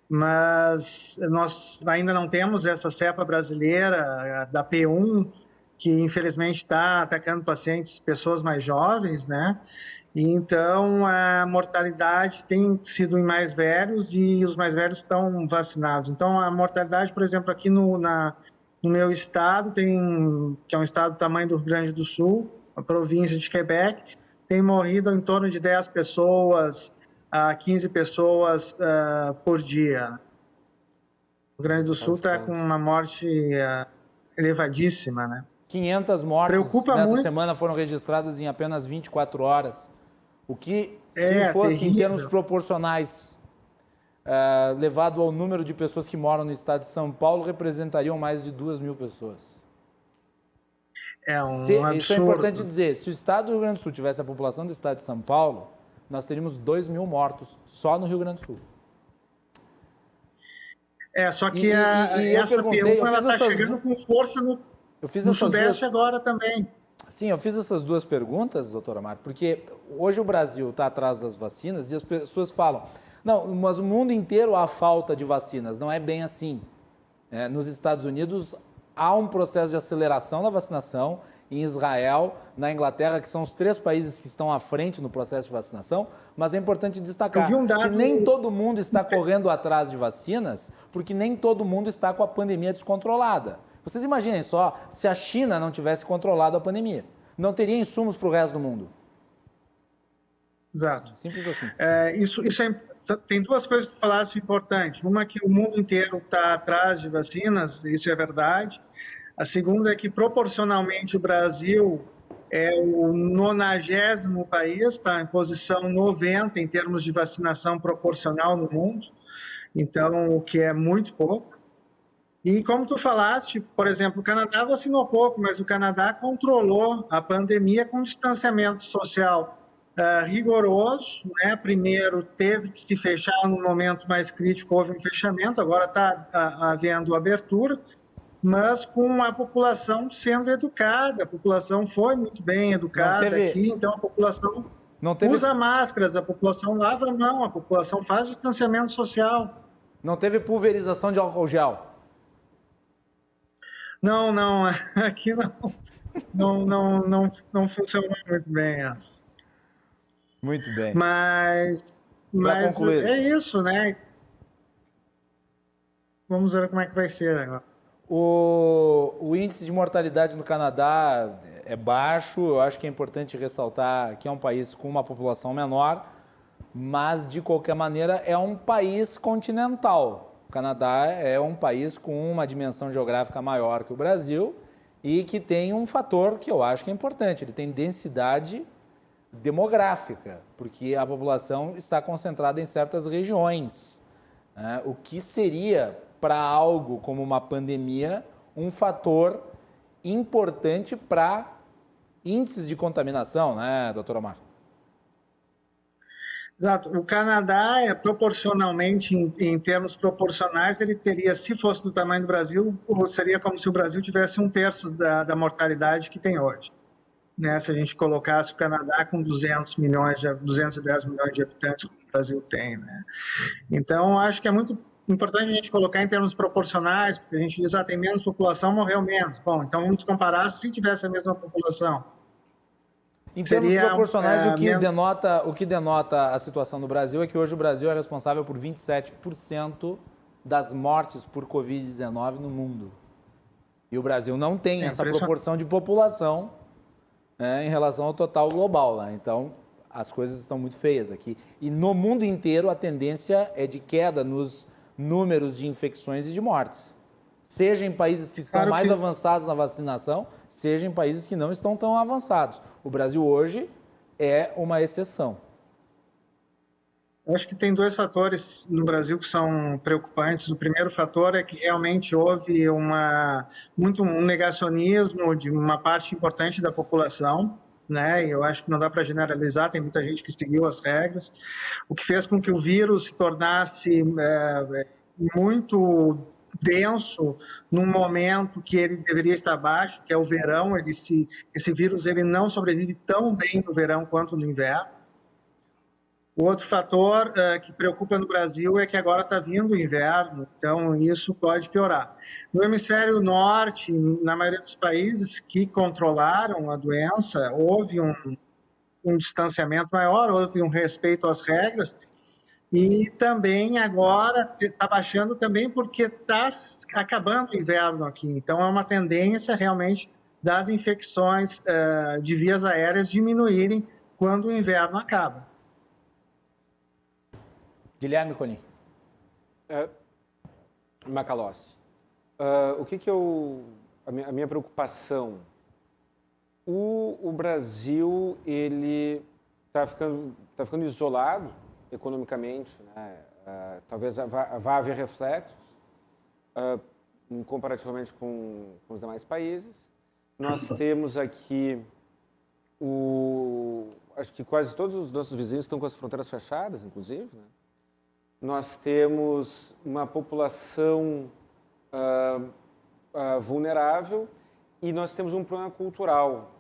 mas nós ainda não temos essa cepa brasileira da P1, que infelizmente está atacando pessoas mais jovens, né? E então a mortalidade tem sido em mais velhos e os mais velhos estão vacinados. Então a mortalidade, por exemplo, aqui no meu estado, que é um estado do tamanho do Rio Grande do Sul, a província de Quebec, tem morrido em torno de 10 pessoas a 15 pessoas por dia. O Rio Grande doSul está com uma morte elevadíssima, né? 500 mortes nessa muito. semana foram registradas em apenas 24 horas. O que, se fosse terrível. Em termos proporcionais, levado ao número de pessoas que moram no estado de São Paulo, representariam mais de 2.000 pessoas. Absurdo. Isso é importante dizer. Se o estado do Rio Grande do Sul tivesse a população do estado de São Paulo, nós teríamos 2.000 mortos só no Rio Grande do Sul. Só que essa P1 ela está chegando com força no Sudeste agora também. Sim, eu fiz essas duas perguntas, doutor Omar, porque hoje o Brasil está atrás das vacinas e as pessoas falam, não, mas o mundo inteiro há falta de vacinas. Não é bem assim. Nos Estados Unidos há um processo de aceleração da vacinação, em Israel, na Inglaterra, que são os 3 países que estão à frente no processo de vacinação, mas é importante destacar que nem todo mundo está correndo atrás de vacinas, porque nem todo mundo está com a pandemia descontrolada. Vocês imaginem só, se a China não tivesse controlado a pandemia, não teria insumos para o resto do mundo. Exato. Simples assim. Tem 2 coisas que tu falaste importantes. Uma, que o mundo inteiro está atrás de vacinas, isso é verdade. A segunda é que, proporcionalmente, o Brasil é o 90º país, está em posição 90 em termos de vacinação proporcional no mundo, então, o que é muito pouco. E como tu falaste, por exemplo, o Canadá vacinou pouco, mas o Canadá controlou a pandemia com distanciamento social rigoroso, né? Primeiro teve que se fechar no momento mais crítico, houve um fechamento, agora está havendo abertura, mas com a população sendo educada, a população foi muito bem educada aqui, então a população usa máscaras, a população lava a mão, a população faz distanciamento social. Não teve pulverização de álcool gel? Não, aqui não funcionou muito bem essa. Muito bem. Mas é isso, né? Vamos ver como é que vai ser agora. O índice de mortalidade no Canadá é baixo, eu acho que é importante ressaltar que é um país com uma população menor, mas, de qualquer maneira, é um país continental. O Canadá é um país com uma dimensão geográfica maior que o Brasil e que tem um fator que eu acho que é importante, ele tem densidade demográfica, porque a população está concentrada em certas regiões. né? O que seria, para algo como uma pandemia, um fator importante para índices de contaminação, né, doutora Mar? Exato. O Canadá, proporcionalmente, em termos proporcionais, ele teria, se fosse do tamanho do Brasil, seria como se o Brasil tivesse 1/3 da mortalidade que tem hoje. Né? Se a gente colocasse o Canadá com 210 milhões de habitantes, como o Brasil tem. Né? Então, acho que é muito importante a gente colocar em termos proporcionais, porque a gente diz, tem menos população, morreu menos. Bom, então vamos comparar se tivesse a mesma população. Em termos proporcionais, o que denota a situação no Brasil é que hoje o Brasil é responsável por 27% das mortes por Covid-19 no mundo. E o Brasil não tem essa proporção de população, né, em relação ao total global. Né? Então, as coisas estão muito feias aqui. E no mundo inteiro, a tendência é de queda nos números de infecções e de mortes. Seja em países que estão mais avançados na vacinação, seja em países que não estão tão avançados. O Brasil hoje é uma exceção. Eu acho que tem 2 fatores no Brasil que são preocupantes. O primeiro fator é que realmente houve um negacionismo de uma parte importante da população, né? Eu acho que não dá para generalizar, tem muita gente que seguiu as regras, o que fez com que o vírus se tornasse muito denso num momento que ele deveria estar baixo, que é o verão. Esse vírus ele não sobrevive tão bem no verão quanto no inverno. O outro fator que preocupa no Brasil é que agora está vindo o inverno, então isso pode piorar. No hemisfério norte, na maioria dos países que controlaram a doença, houve um distanciamento maior, houve um respeito às regras. E também agora está baixando também porque está acabando o inverno aqui. Então é uma tendência realmente das infecções de vias aéreas diminuírem quando o inverno acaba. Guilherme Conin. Macalossi, a minha preocupação, o Brasil ele está ficando isolado economicamente, né? Talvez vá haver reflexos comparativamente com os demais países. Nós temos aqui acho que quase todos os nossos vizinhos estão com as fronteiras fechadas, inclusive, né? Nós temos uma população vulnerável e nós temos um problema cultural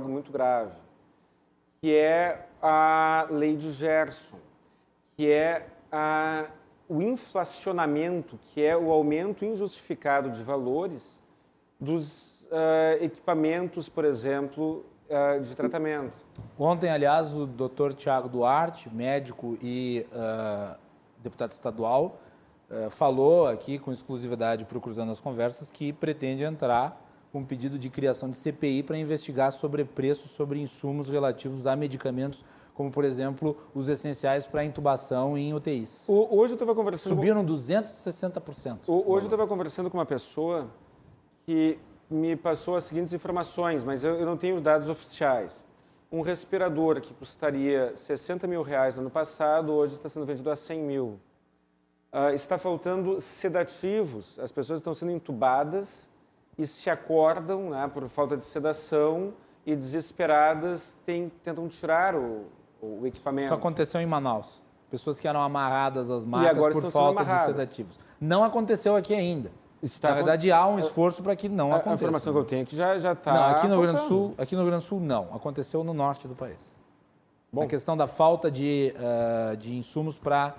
muito grave, que é a lei de Gerson, que é o inflacionamento, que é o aumento injustificado de valores dos equipamentos, por exemplo, de tratamento. Ontem, aliás, o Dr. Tiago Duarte, médico e deputado estadual, falou aqui com exclusividade para o Cruzando as Conversas que pretende entrar com um pedido de criação de CPI para investigar sobrepreços sobre insumos relativos a medicamentos, como, por exemplo, os essenciais para intubação em UTIs. Hoje eu estava conversando... Subiram 260%. Hoje eu estava conversando com uma pessoa que me passou as seguintes informações, mas eu não tenho dados oficiais. Um respirador que custaria R$60 mil no ano passado, hoje está sendo vendido a R$100 mil. Está faltando sedativos, as pessoas estão sendo entubadas e se acordam, né, por falta de sedação e desesperadas tentam tirar o equipamento. Isso aconteceu em Manaus. Pessoas que eram amarradas às macas por falta de sedativos. Não aconteceu aqui ainda. Na verdade, há um esforço para que não aconteça. A informação que eu tenho é que já está... Não, aqui no Rio Grande do Sul, não. Aconteceu no norte do país. Bom, a questão da falta de insumos para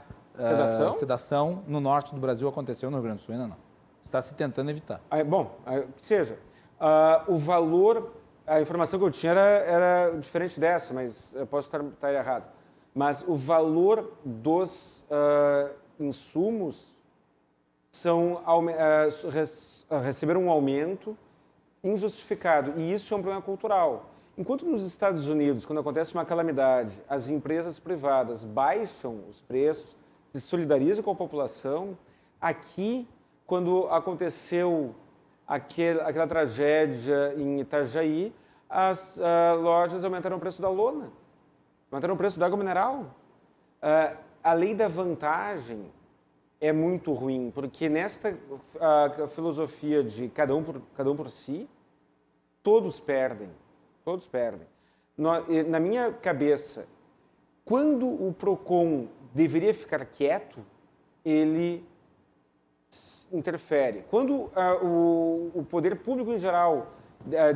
sedação no norte do Brasil aconteceu no Rio Grande do Sul, ainda não. Está se tentando evitar. Que seja. O valor... A informação que eu tinha era diferente dessa, mas eu posso estar errado. Mas o valor dos insumos receberam um aumento injustificado. E isso é um problema cultural. Enquanto nos Estados Unidos, quando acontece uma calamidade, as empresas privadas baixam os preços, se solidarizam com a população, aqui, quando aconteceu aquela tragédia em Itajaí, as lojas aumentaram o preço da lona, aumentaram o preço da água mineral. A lei da vantagem é muito ruim, porque nesta a filosofia de cada um por si, todos perdem, todos perdem. Na minha cabeça, quando o PROCON deveria ficar quieto, ele interfere. Quando o poder público em geral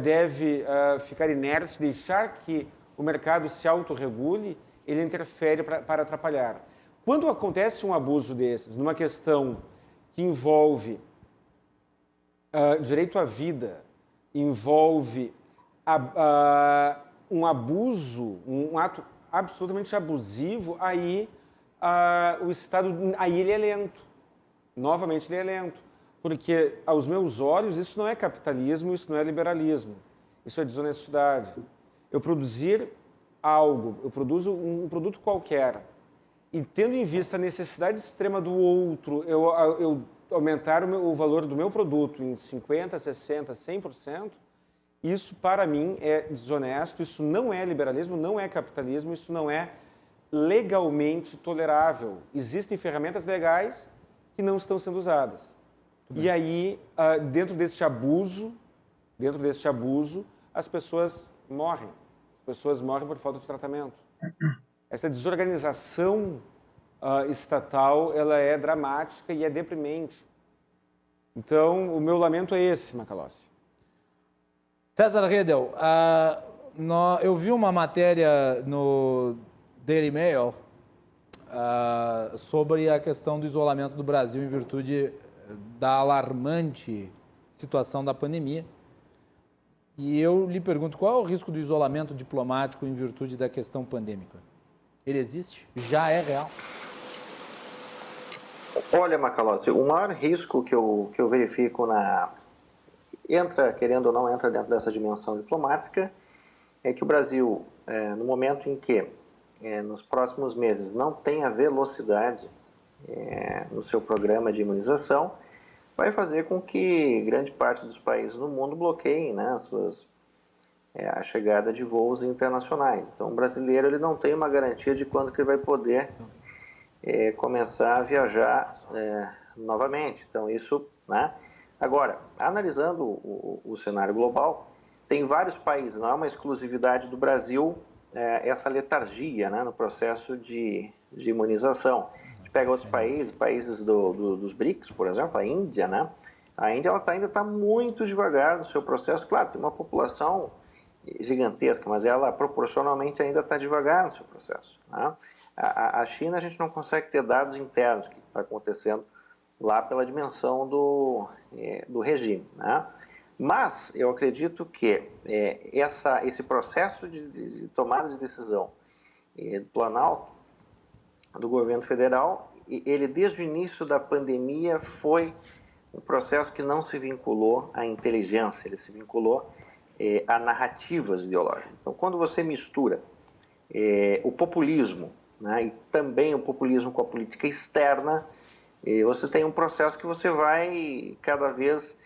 deve ficar inerte, deixar que o mercado se autorregule, ele interfere para atrapalhar. Quando acontece um abuso desses, numa questão que envolve direito à vida, envolve um abuso, um ato absolutamente abusivo, aí o Estado, aí ele é lento. Novamente ele é lento. Porque, aos meus olhos, isso não é capitalismo, isso não é liberalismo. Isso é desonestidade. Eu produzir algo, eu produzo um produto qualquer, e tendo em vista a necessidade extrema do outro, eu aumentar o valor do meu produto em 50%, 60%, 100%, isso, para mim, é desonesto, isso não é liberalismo, não é capitalismo, isso não é legalmente tolerável. Existem ferramentas legais que não estão sendo usadas. E aí, dentro deste abuso, as pessoas morrem. As pessoas morrem por falta de tratamento. Essa desorganização estatal, ela é dramática e é deprimente. Então, o meu lamento é esse, Macalossi. César Redel, eu vi uma matéria no Daily Mail sobre a questão do isolamento do Brasil em virtude da alarmante situação da pandemia. E eu lhe pergunto, qual é o risco do isolamento diplomático em virtude da questão pandêmica? Ele existe? Já é real? Olha, Macalossi, o maior risco que eu verifico querendo ou não, entra dentro dessa dimensão diplomática, é que o Brasil, no momento em que, nos próximos meses, não tenha velocidade no seu programa de imunização, vai fazer com que grande parte dos países do mundo bloqueiem, né, a chegada de voos internacionais. Então, o brasileiro ele não tem uma garantia de quando que ele vai poder começar a viajar novamente. Então, isso, né? Agora, analisando o cenário global, tem vários países, não é uma exclusividade do Brasil essa letargia, né, no processo de imunização. A gente pega outros países dos BRICS, por exemplo, a Índia, né? A Índia ainda está muito devagar no seu processo. Claro, tem uma população gigantesca, mas ela proporcionalmente ainda está devagar no seu processo, né? A China, a gente não consegue ter dados internos do que está acontecendo lá pela dimensão do regime, né? Mas eu acredito que esse processo de tomada de decisão do Planalto, do governo federal, ele desde o início da pandemia foi um processo que não se vinculou à inteligência, ele se vinculou a narrativas ideológicas. Então, quando você mistura o populismo, né, e também o populismo com a política externa, você tem um processo que você vai cada vez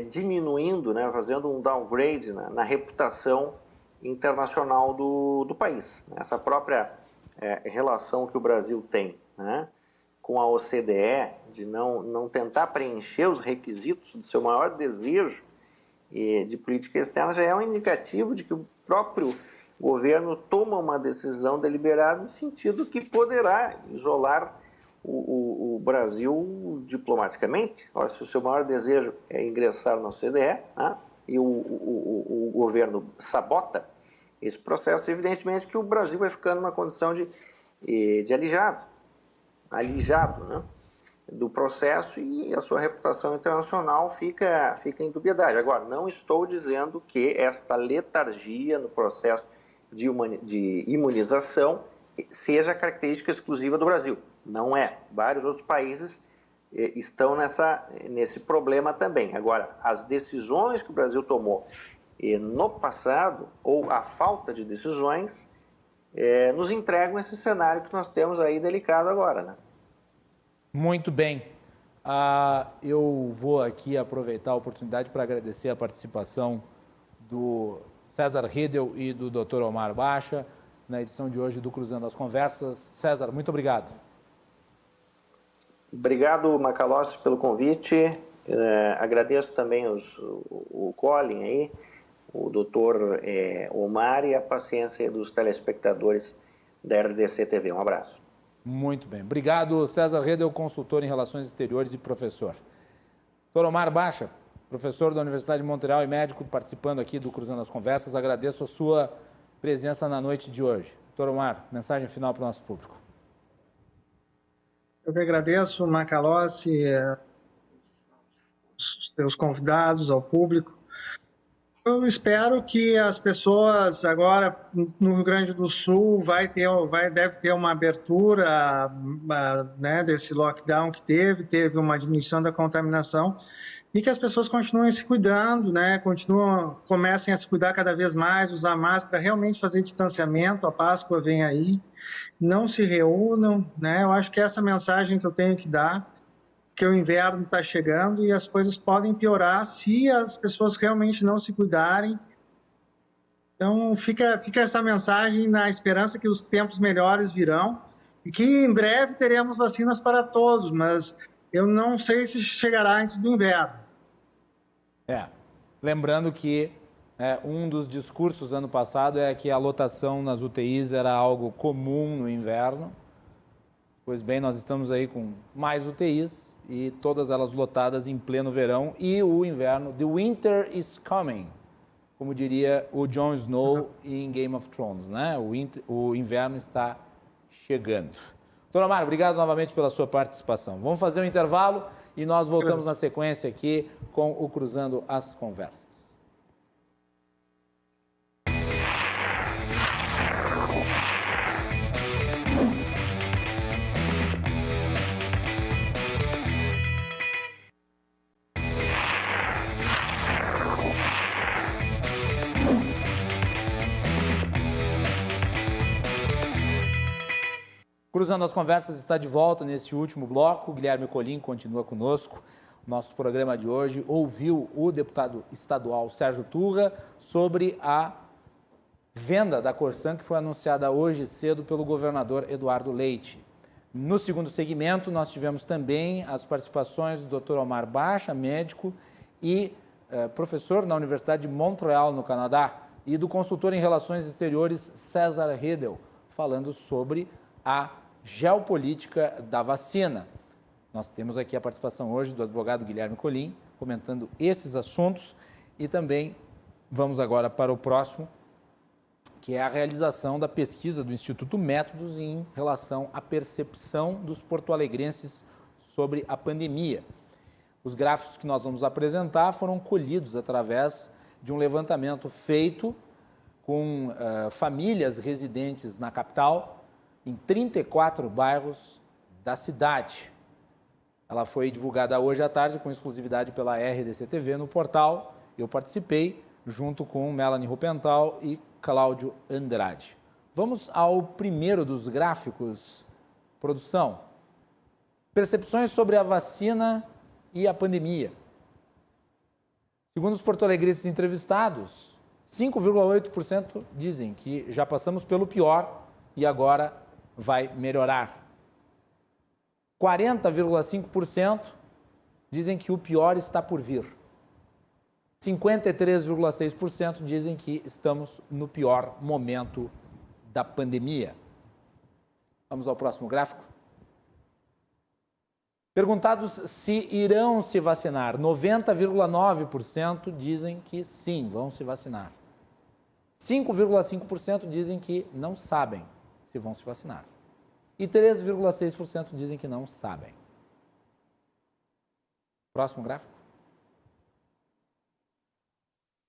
diminuindo, né, fazendo um downgrade na reputação internacional do país. Essa própria relação que o Brasil tem, né, com a OCDE, de não tentar preencher os requisitos do seu maior desejo de política externa, já é um indicativo de que o próprio governo toma uma decisão deliberada no sentido que poderá isolar o Brasil diplomaticamente. Olha, se o seu maior desejo é ingressar na OCDE, né, e o governo sabota esse processo, evidentemente que o Brasil vai ficando numa condição de alijado, né, do processo, e a sua reputação internacional fica em dubiedade. Agora, não estou dizendo que esta letargia no processo de imunização seja característica exclusiva do Brasil. Não é. Vários outros países estão nesse problema também. Agora, as decisões que o Brasil tomou no passado, ou a falta de decisões, nos entregam esse cenário que nós temos aí delicado agora, né? Muito bem. Eu vou aqui aproveitar a oportunidade para agradecer a participação do César Redel e do Dr. Omar Baixa na edição de hoje do Cruzando as Conversas. César, muito obrigado. Obrigado, Macalossi, pelo convite. Agradeço também o Colin aí, o doutor Omar e a paciência dos telespectadores da RDC TV. Um abraço. Muito bem. Obrigado, César Redel, consultor em Relações Exteriores e professor. Doutor Omar Bacha, professor da Universidade de Montreal e médico, participando aqui do Cruzando as Conversas. Agradeço a sua presença na noite de hoje. Doutor Omar, mensagem final para o nosso público. Eu que agradeço, Macalossi, os teus convidados, ao público. Eu espero que as pessoas agora no Rio Grande do Sul deve ter uma abertura, né, desse lockdown que teve uma diminuição da contaminação e que as pessoas continuem se cuidando, né, comecem a se cuidar cada vez mais, usar máscara, realmente fazer distanciamento. A Páscoa vem aí, não se reúnam, né? Eu acho que essa mensagem que eu tenho que dar, que o inverno está chegando e as coisas podem piorar se as pessoas realmente não se cuidarem. Então, fica essa mensagem na esperança que os tempos melhores virão e que em breve teremos vacinas para todos, mas eu não sei se chegará antes do inverno. Lembrando que um dos discursos ano passado é que a lotação nas UTIs era algo comum no inverno. Pois bem, nós estamos aí com mais UTIs e todas elas lotadas em pleno verão e o inverno, the winter is coming, como diria o Jon Snow em Game of Thrones, né? O inverno está chegando. Doutor Omar, obrigado novamente pela sua participação. Vamos fazer um intervalo e nós voltamos na sequência aqui com o Cruzando as Conversas. Cruzando as Conversas está de volta nesse último bloco. O Guilherme Colim continua conosco. Nosso programa de hoje ouviu o deputado estadual Sérgio Turra sobre a venda da Corsan que foi anunciada hoje cedo pelo governador Eduardo Leite. No segundo segmento, nós tivemos também as participações do Dr. Omar Bacha, médico e professor na Universidade de Montreal, no Canadá, e do consultor em Relações Exteriores César Redel, falando sobre a geopolítica da vacina. Nós temos aqui a participação hoje do advogado Guilherme Colim, comentando esses assuntos, e também vamos agora para o próximo, que é a realização da pesquisa do Instituto Métodos em relação à percepção dos porto-alegrenses sobre a pandemia. Os gráficos que nós vamos apresentar foram colhidos através de um levantamento feito com famílias residentes na capital, em 34 bairros da cidade. Ela foi divulgada hoje à tarde com exclusividade pela RDC TV no portal. Eu participei junto com Melanie Rupental e Cláudio Andrade. Vamos ao primeiro dos gráficos. Produção. Percepções sobre a vacina e a pandemia. Segundo os porto-alegrenses entrevistados, 5,8% dizem que já passamos pelo pior e agora vai melhorar. 40,5% dizem que o pior está por vir. 53,6% dizem que estamos no pior momento da pandemia. Vamos ao próximo gráfico. Perguntados se irão se vacinar, 90,9% dizem que sim, vão se vacinar. 5,5% dizem que não sabem se vão se vacinar. E 3,6% dizem que não sabem. Próximo gráfico.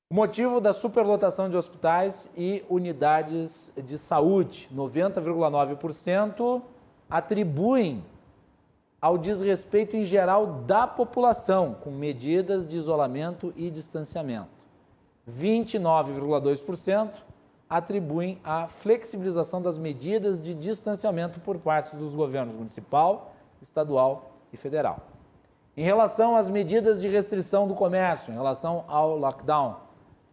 O motivo da superlotação de hospitais e unidades de saúde, 90,9% atribuem ao desrespeito em geral da população, com medidas de isolamento e distanciamento. 29,2% atribuem à flexibilização das medidas de distanciamento por parte dos governos municipal, estadual e federal. Em relação às medidas de restrição do comércio, em relação ao lockdown,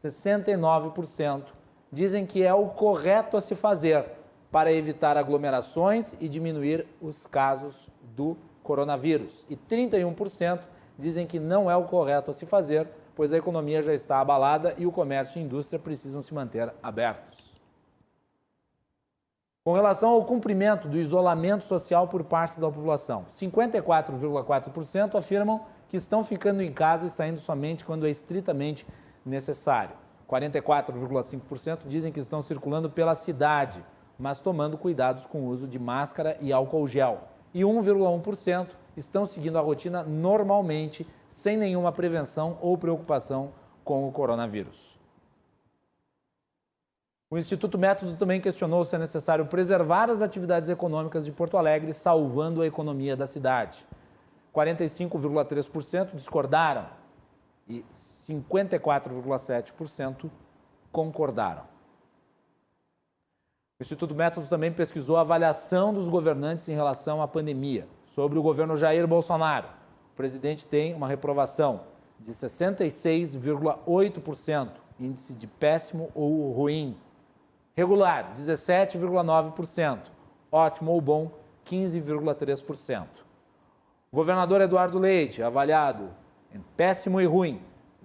69% dizem que é o correto a se fazer para evitar aglomerações e diminuir os casos do coronavírus. E 31% dizem que não é o correto a se fazer, pois a economia já está abalada e o comércio e a indústria precisam se manter abertos. Com relação ao cumprimento do isolamento social por parte da população, 54,4% afirmam que estão ficando em casa e saindo somente quando é estritamente necessário. 44,5% dizem que estão circulando pela cidade, mas tomando cuidados com o uso de máscara e álcool gel. E 1,1% estão seguindo a rotina normalmente, sem nenhuma prevenção ou preocupação com o coronavírus. O Instituto Métodos também questionou se é necessário preservar as atividades econômicas de Porto Alegre, salvando a economia da cidade. 45,3% discordaram e 54,7% concordaram. O Instituto Métodos também pesquisou a avaliação dos governantes em relação à pandemia. Sobre o governo Jair Bolsonaro, o presidente tem uma reprovação de 66,8%, índice de péssimo ou ruim. Regular, 17,9%. Ótimo ou bom, 15,3%. O governador Eduardo Leite, avaliado em péssimo e ruim,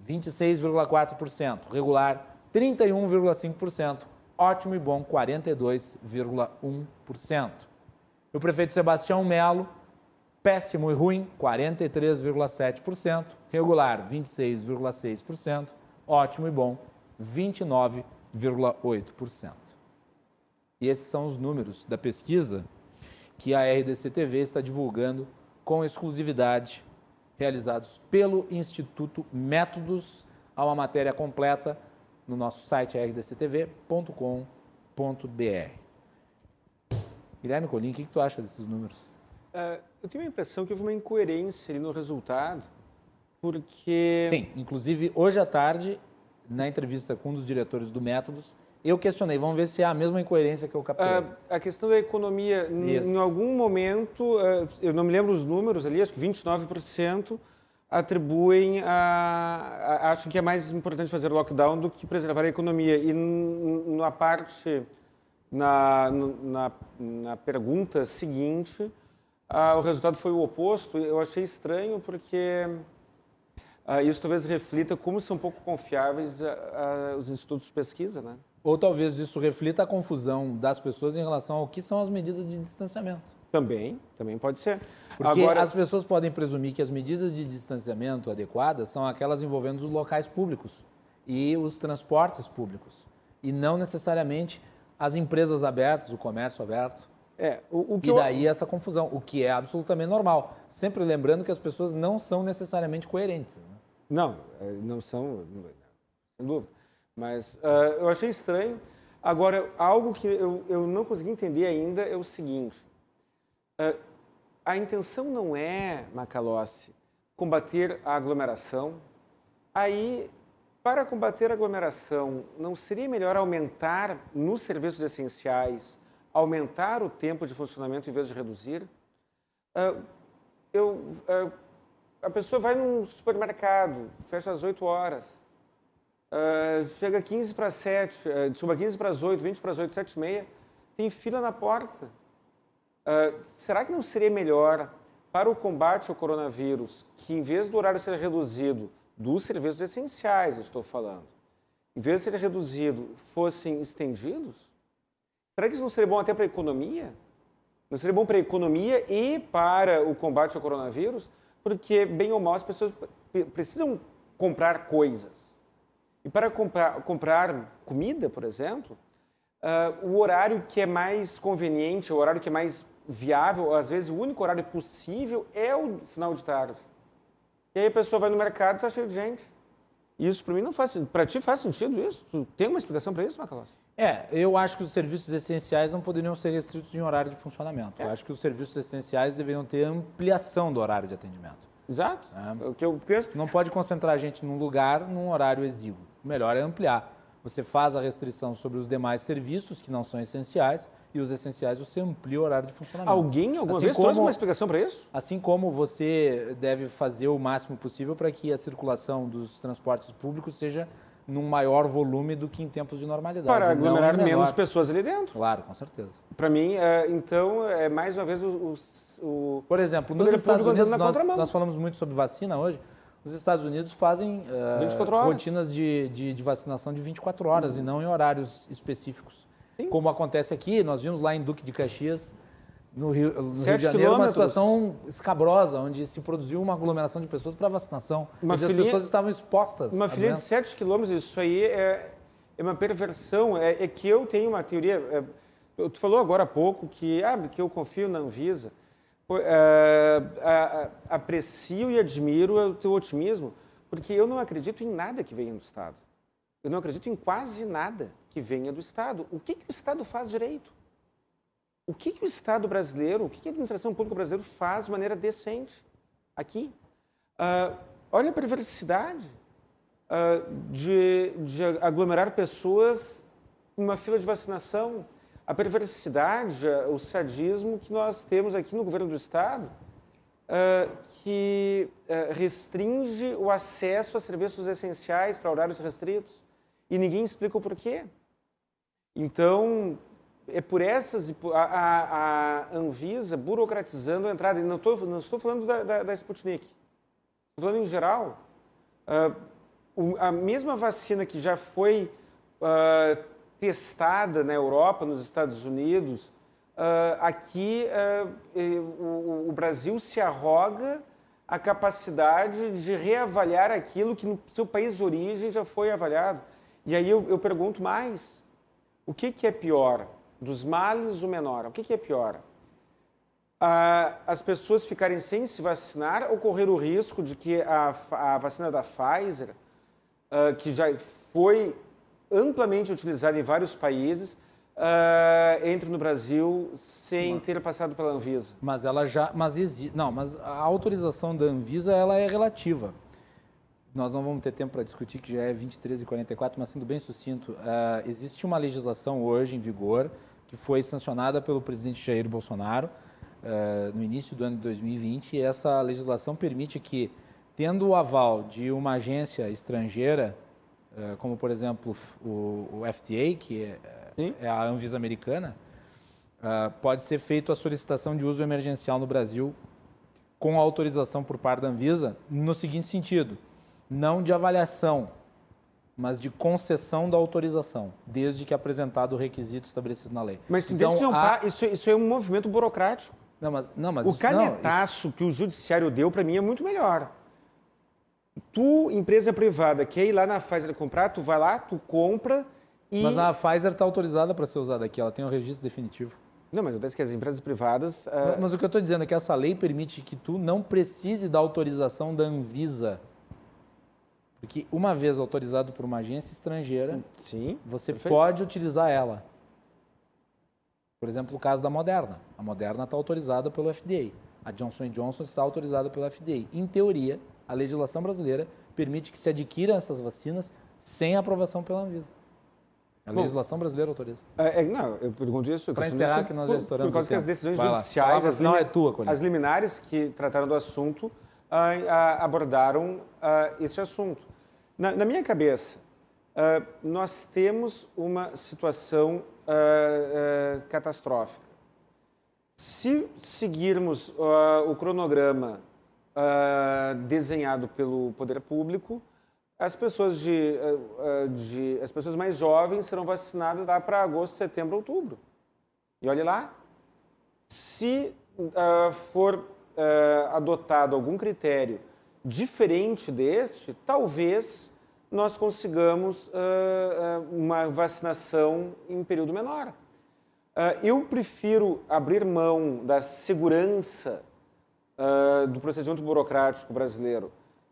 26,4%. Regular, 31,5%. Ótimo e bom, 42,1%. E o prefeito Sebastião Melo, péssimo e ruim, 43,7%. Regular, 26,6%. Ótimo e bom, 29,8%. E esses são os números da pesquisa que a RDC-TV está divulgando com exclusividade, realizados pelo Instituto Métodos. Há uma matéria completa no nosso site rdctv.com.br. Guilherme Colim, o que tu acha desses números? Eu tenho a impressão que houve uma incoerência ali no resultado, porque... Sim, inclusive hoje à tarde, na entrevista com um dos diretores do Métodos, eu questionei, vamos ver se é a mesma incoerência que eu capturei. A questão da economia, em algum momento, eu não me lembro os números ali, acho que 29% atribuem acham que é mais importante fazer lockdown do que preservar a economia. E na parte, na pergunta seguinte, o resultado foi o oposto. Eu achei estranho porque isso talvez reflita como são pouco confiáveis os institutos de pesquisa, né? Ou talvez isso reflita a confusão das pessoas em relação ao que são as medidas de distanciamento. Também pode ser. Porque as pessoas podem presumir que as medidas de distanciamento adequadas são aquelas envolvendo os locais públicos e os transportes públicos, e não necessariamente as empresas abertas, o comércio aberto. E daí essa confusão, o que é absolutamente normal. Sempre lembrando que as pessoas não são necessariamente coerentes. Né? Não são, sem dúvida. Mas eu achei estranho. Agora, algo que eu não consegui entender ainda é o seguinte. A intenção não é, Macalossi, combater a aglomeração. Aí, para combater a aglomeração, não seria melhor aumentar nos serviços essenciais, aumentar o tempo de funcionamento em vez de reduzir? A pessoa vai num supermercado, fecha às 8 horas, chega 15 para 7, desculpa, 15 para as 8, 20 para as 8, 7 e meia, tem fila na porta. Será que não seria melhor, para o combate ao coronavírus, que em vez do horário ser reduzido, dos serviços essenciais, eu estou falando, em vez de ser reduzido, fossem estendidos? Será que isso não seria bom até para a economia? Não seria bom para a economia e para o combate ao coronavírus? Porque, bem ou mal, as pessoas precisam comprar coisas. E para comprar comida, por exemplo, o horário que é mais conveniente, o horário que é mais viável, às vezes o único horário possível é o final de tarde. E aí a pessoa vai no mercado e está cheio de gente. Isso para mim não faz sentido. Para ti faz sentido isso? Tu tem uma explicação para isso, Macalossi? Eu acho que os serviços essenciais não poderiam ser restritos em horário de funcionamento. Eu acho que os serviços essenciais deveriam ter ampliação do horário de atendimento. Exato. O que eu penso. Não pode concentrar a gente num lugar, num horário exíguo. O melhor é ampliar. Você faz a restrição sobre os demais serviços que não são essenciais e os essenciais você amplia o horário de funcionamento. Alguém alguma vez trouxe uma explicação para isso? Assim como você deve fazer o máximo possível para que a circulação dos transportes públicos seja num maior volume do que em tempos de normalidade. Para aglomerar não em menos menor. pessoas ali dentro. Claro, com certeza. Para mim, então, é mais uma vez Por exemplo, nos poder Estados público Unidos, andando na contramão. nós falamos muito sobre vacina hoje, os Estados Unidos fazem 24 horas. rotinas de vacinação de 24 horas e não em horários específicos. Sim. Como acontece aqui, nós vimos lá em Duque de Caxias, no Rio de 7 Janeiro, uma quilômetros. situação escabrosa, onde se produziu uma aglomeração de pessoas para vacinação. Uma As filhinha- pessoas estavam expostas. Uma à filha de doença. 7 quilômetros, isso aí é uma perversão. É que eu tenho uma teoria. Tu falou agora há pouco que eu confio na Anvisa. Aprecio e admiro o teu otimismo, porque eu não acredito em nada que venha do Estado. Eu não acredito em quase nada que venha do Estado. O que o Estado faz direito? O que o Estado brasileiro, o que a administração pública brasileira faz de maneira decente aqui? Olha a perversidade de aglomerar pessoas numa fila de vacinação. A perversidade, o sadismo que nós temos aqui no governo do Estado, que restringe o acesso a serviços essenciais para horários restritos. E ninguém explica o porquê. Então, é por essas... A Anvisa burocratizando a entrada. E não estou falando da Sputnik. Estou falando em geral. A mesma vacina que já foi testada na Europa, nos Estados Unidos, aqui o Brasil se arroga a capacidade de reavaliar aquilo que no seu país de origem já foi avaliado. E aí eu pergunto mais, o que é pior? Dos males, o menor. O que é pior? As pessoas ficarem sem se vacinar ou correr o risco de que a vacina da Pfizer, que já foi amplamente utilizada em vários países, entre no Brasil sem ter passado pela Anvisa? Mas ela já... mas a autorização da Anvisa ela é relativa. Nós não vamos ter tempo para discutir, que já é 23h44, mas sendo bem sucinto, existe uma legislação hoje em vigor que foi sancionada pelo presidente Jair Bolsonaro no início do ano de 2020, e essa legislação permite que, tendo o aval de uma agência estrangeira, como, por exemplo, o FDA, que é a Anvisa americana, pode ser feita a solicitação de uso emergencial no Brasil com autorização por parte da Anvisa no seguinte sentido: não de avaliação, mas de concessão da autorização, desde que apresentado o requisito estabelecido na lei. Mas tu então, entende que isso é um movimento burocrático. Mas o canetaço que o judiciário deu, para mim, é muito melhor. Tu, empresa privada, quer ir lá na Pfizer comprar, tu vai lá, tu compra e... Mas a Pfizer está autorizada para ser usada aqui, ela tem o registro definitivo. Não, mas eu disse que as empresas privadas... Mas o que eu estou dizendo é que essa lei permite que tu não precise da autorização da Anvisa. Porque uma vez autorizado por uma agência estrangeira, você pode utilizar ela. Por exemplo, o caso da Moderna. A Moderna está autorizada pelo FDA. A Johnson & Johnson está autorizada pelo FDA. Em teoria, a legislação brasileira permite que se adquiram essas vacinas sem aprovação pela Anvisa. A legislação brasileira autoriza. Não, eu pergunto isso... Para encerrar, que nós já estouramos por causa o que as tempo. decisões Vai lá. judiciais... Não é tua, Colina. As liminares que trataram do assunto abordaram esse assunto. Na minha cabeça, nós temos uma situação catastrófica. Se seguirmos o cronograma desenhado pelo poder público, as pessoas mais jovens serão vacinadas lá para agosto, setembro, outubro. E olhe lá, se for adotado algum critério diferente deste, talvez nós consigamos uma vacinação em período menor. Eu prefiro abrir mão da segurança do procedimento burocrático brasileiro,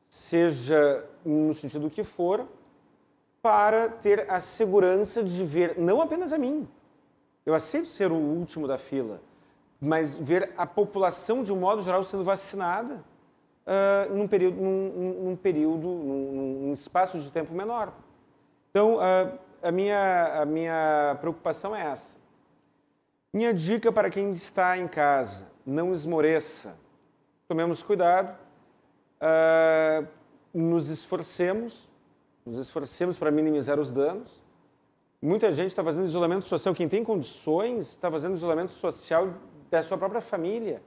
seja no sentido que for, para ter a segurança de ver, não apenas a mim, eu aceito ser o último da fila, mas ver a população, de um modo geral, sendo vacinada num espaço de tempo menor. Então, a minha preocupação é essa. Minha dica para quem está em casa: não esmoreça. Tomemos cuidado, nos esforcemos nos esforcemos para minimizar os danos. Muita gente está fazendo isolamento social. Quem tem condições está fazendo isolamento social da sua própria família.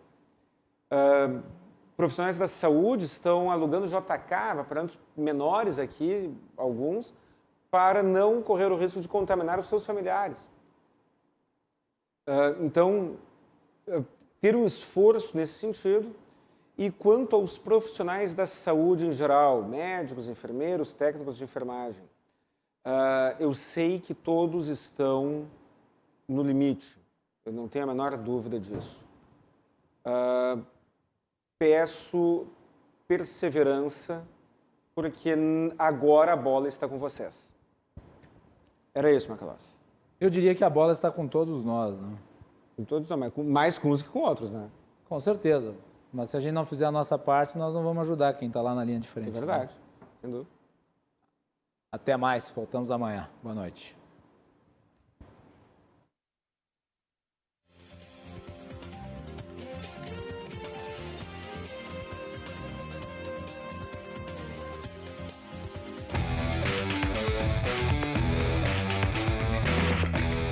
Profissionais da saúde estão alugando JK, aparelhos menores aqui, alguns, para não correr o risco de contaminar os seus familiares. Então, ter um esforço nesse sentido. E quanto aos profissionais da saúde em geral, médicos, enfermeiros, técnicos de enfermagem, eu sei que todos estão no limite. Eu não tenho a menor dúvida disso. Peço perseverança, porque agora a bola está com vocês. Era isso, Macalossi. Eu diria que a bola está com todos nós, né? Com todos, mais com uns que com outros, né? Com certeza. Mas se a gente não fizer a nossa parte, nós não vamos ajudar quem está lá na linha de frente. É verdade, né? Sem dúvida. Até mais, voltamos amanhã. Boa noite.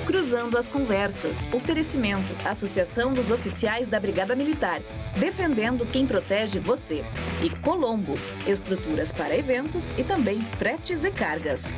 Cruzando as Conversas. Oferecimento. Associação dos Oficiais da Brigada Militar. Defendendo quem protege você. E Colombo. Estruturas para eventos e também fretes e cargas.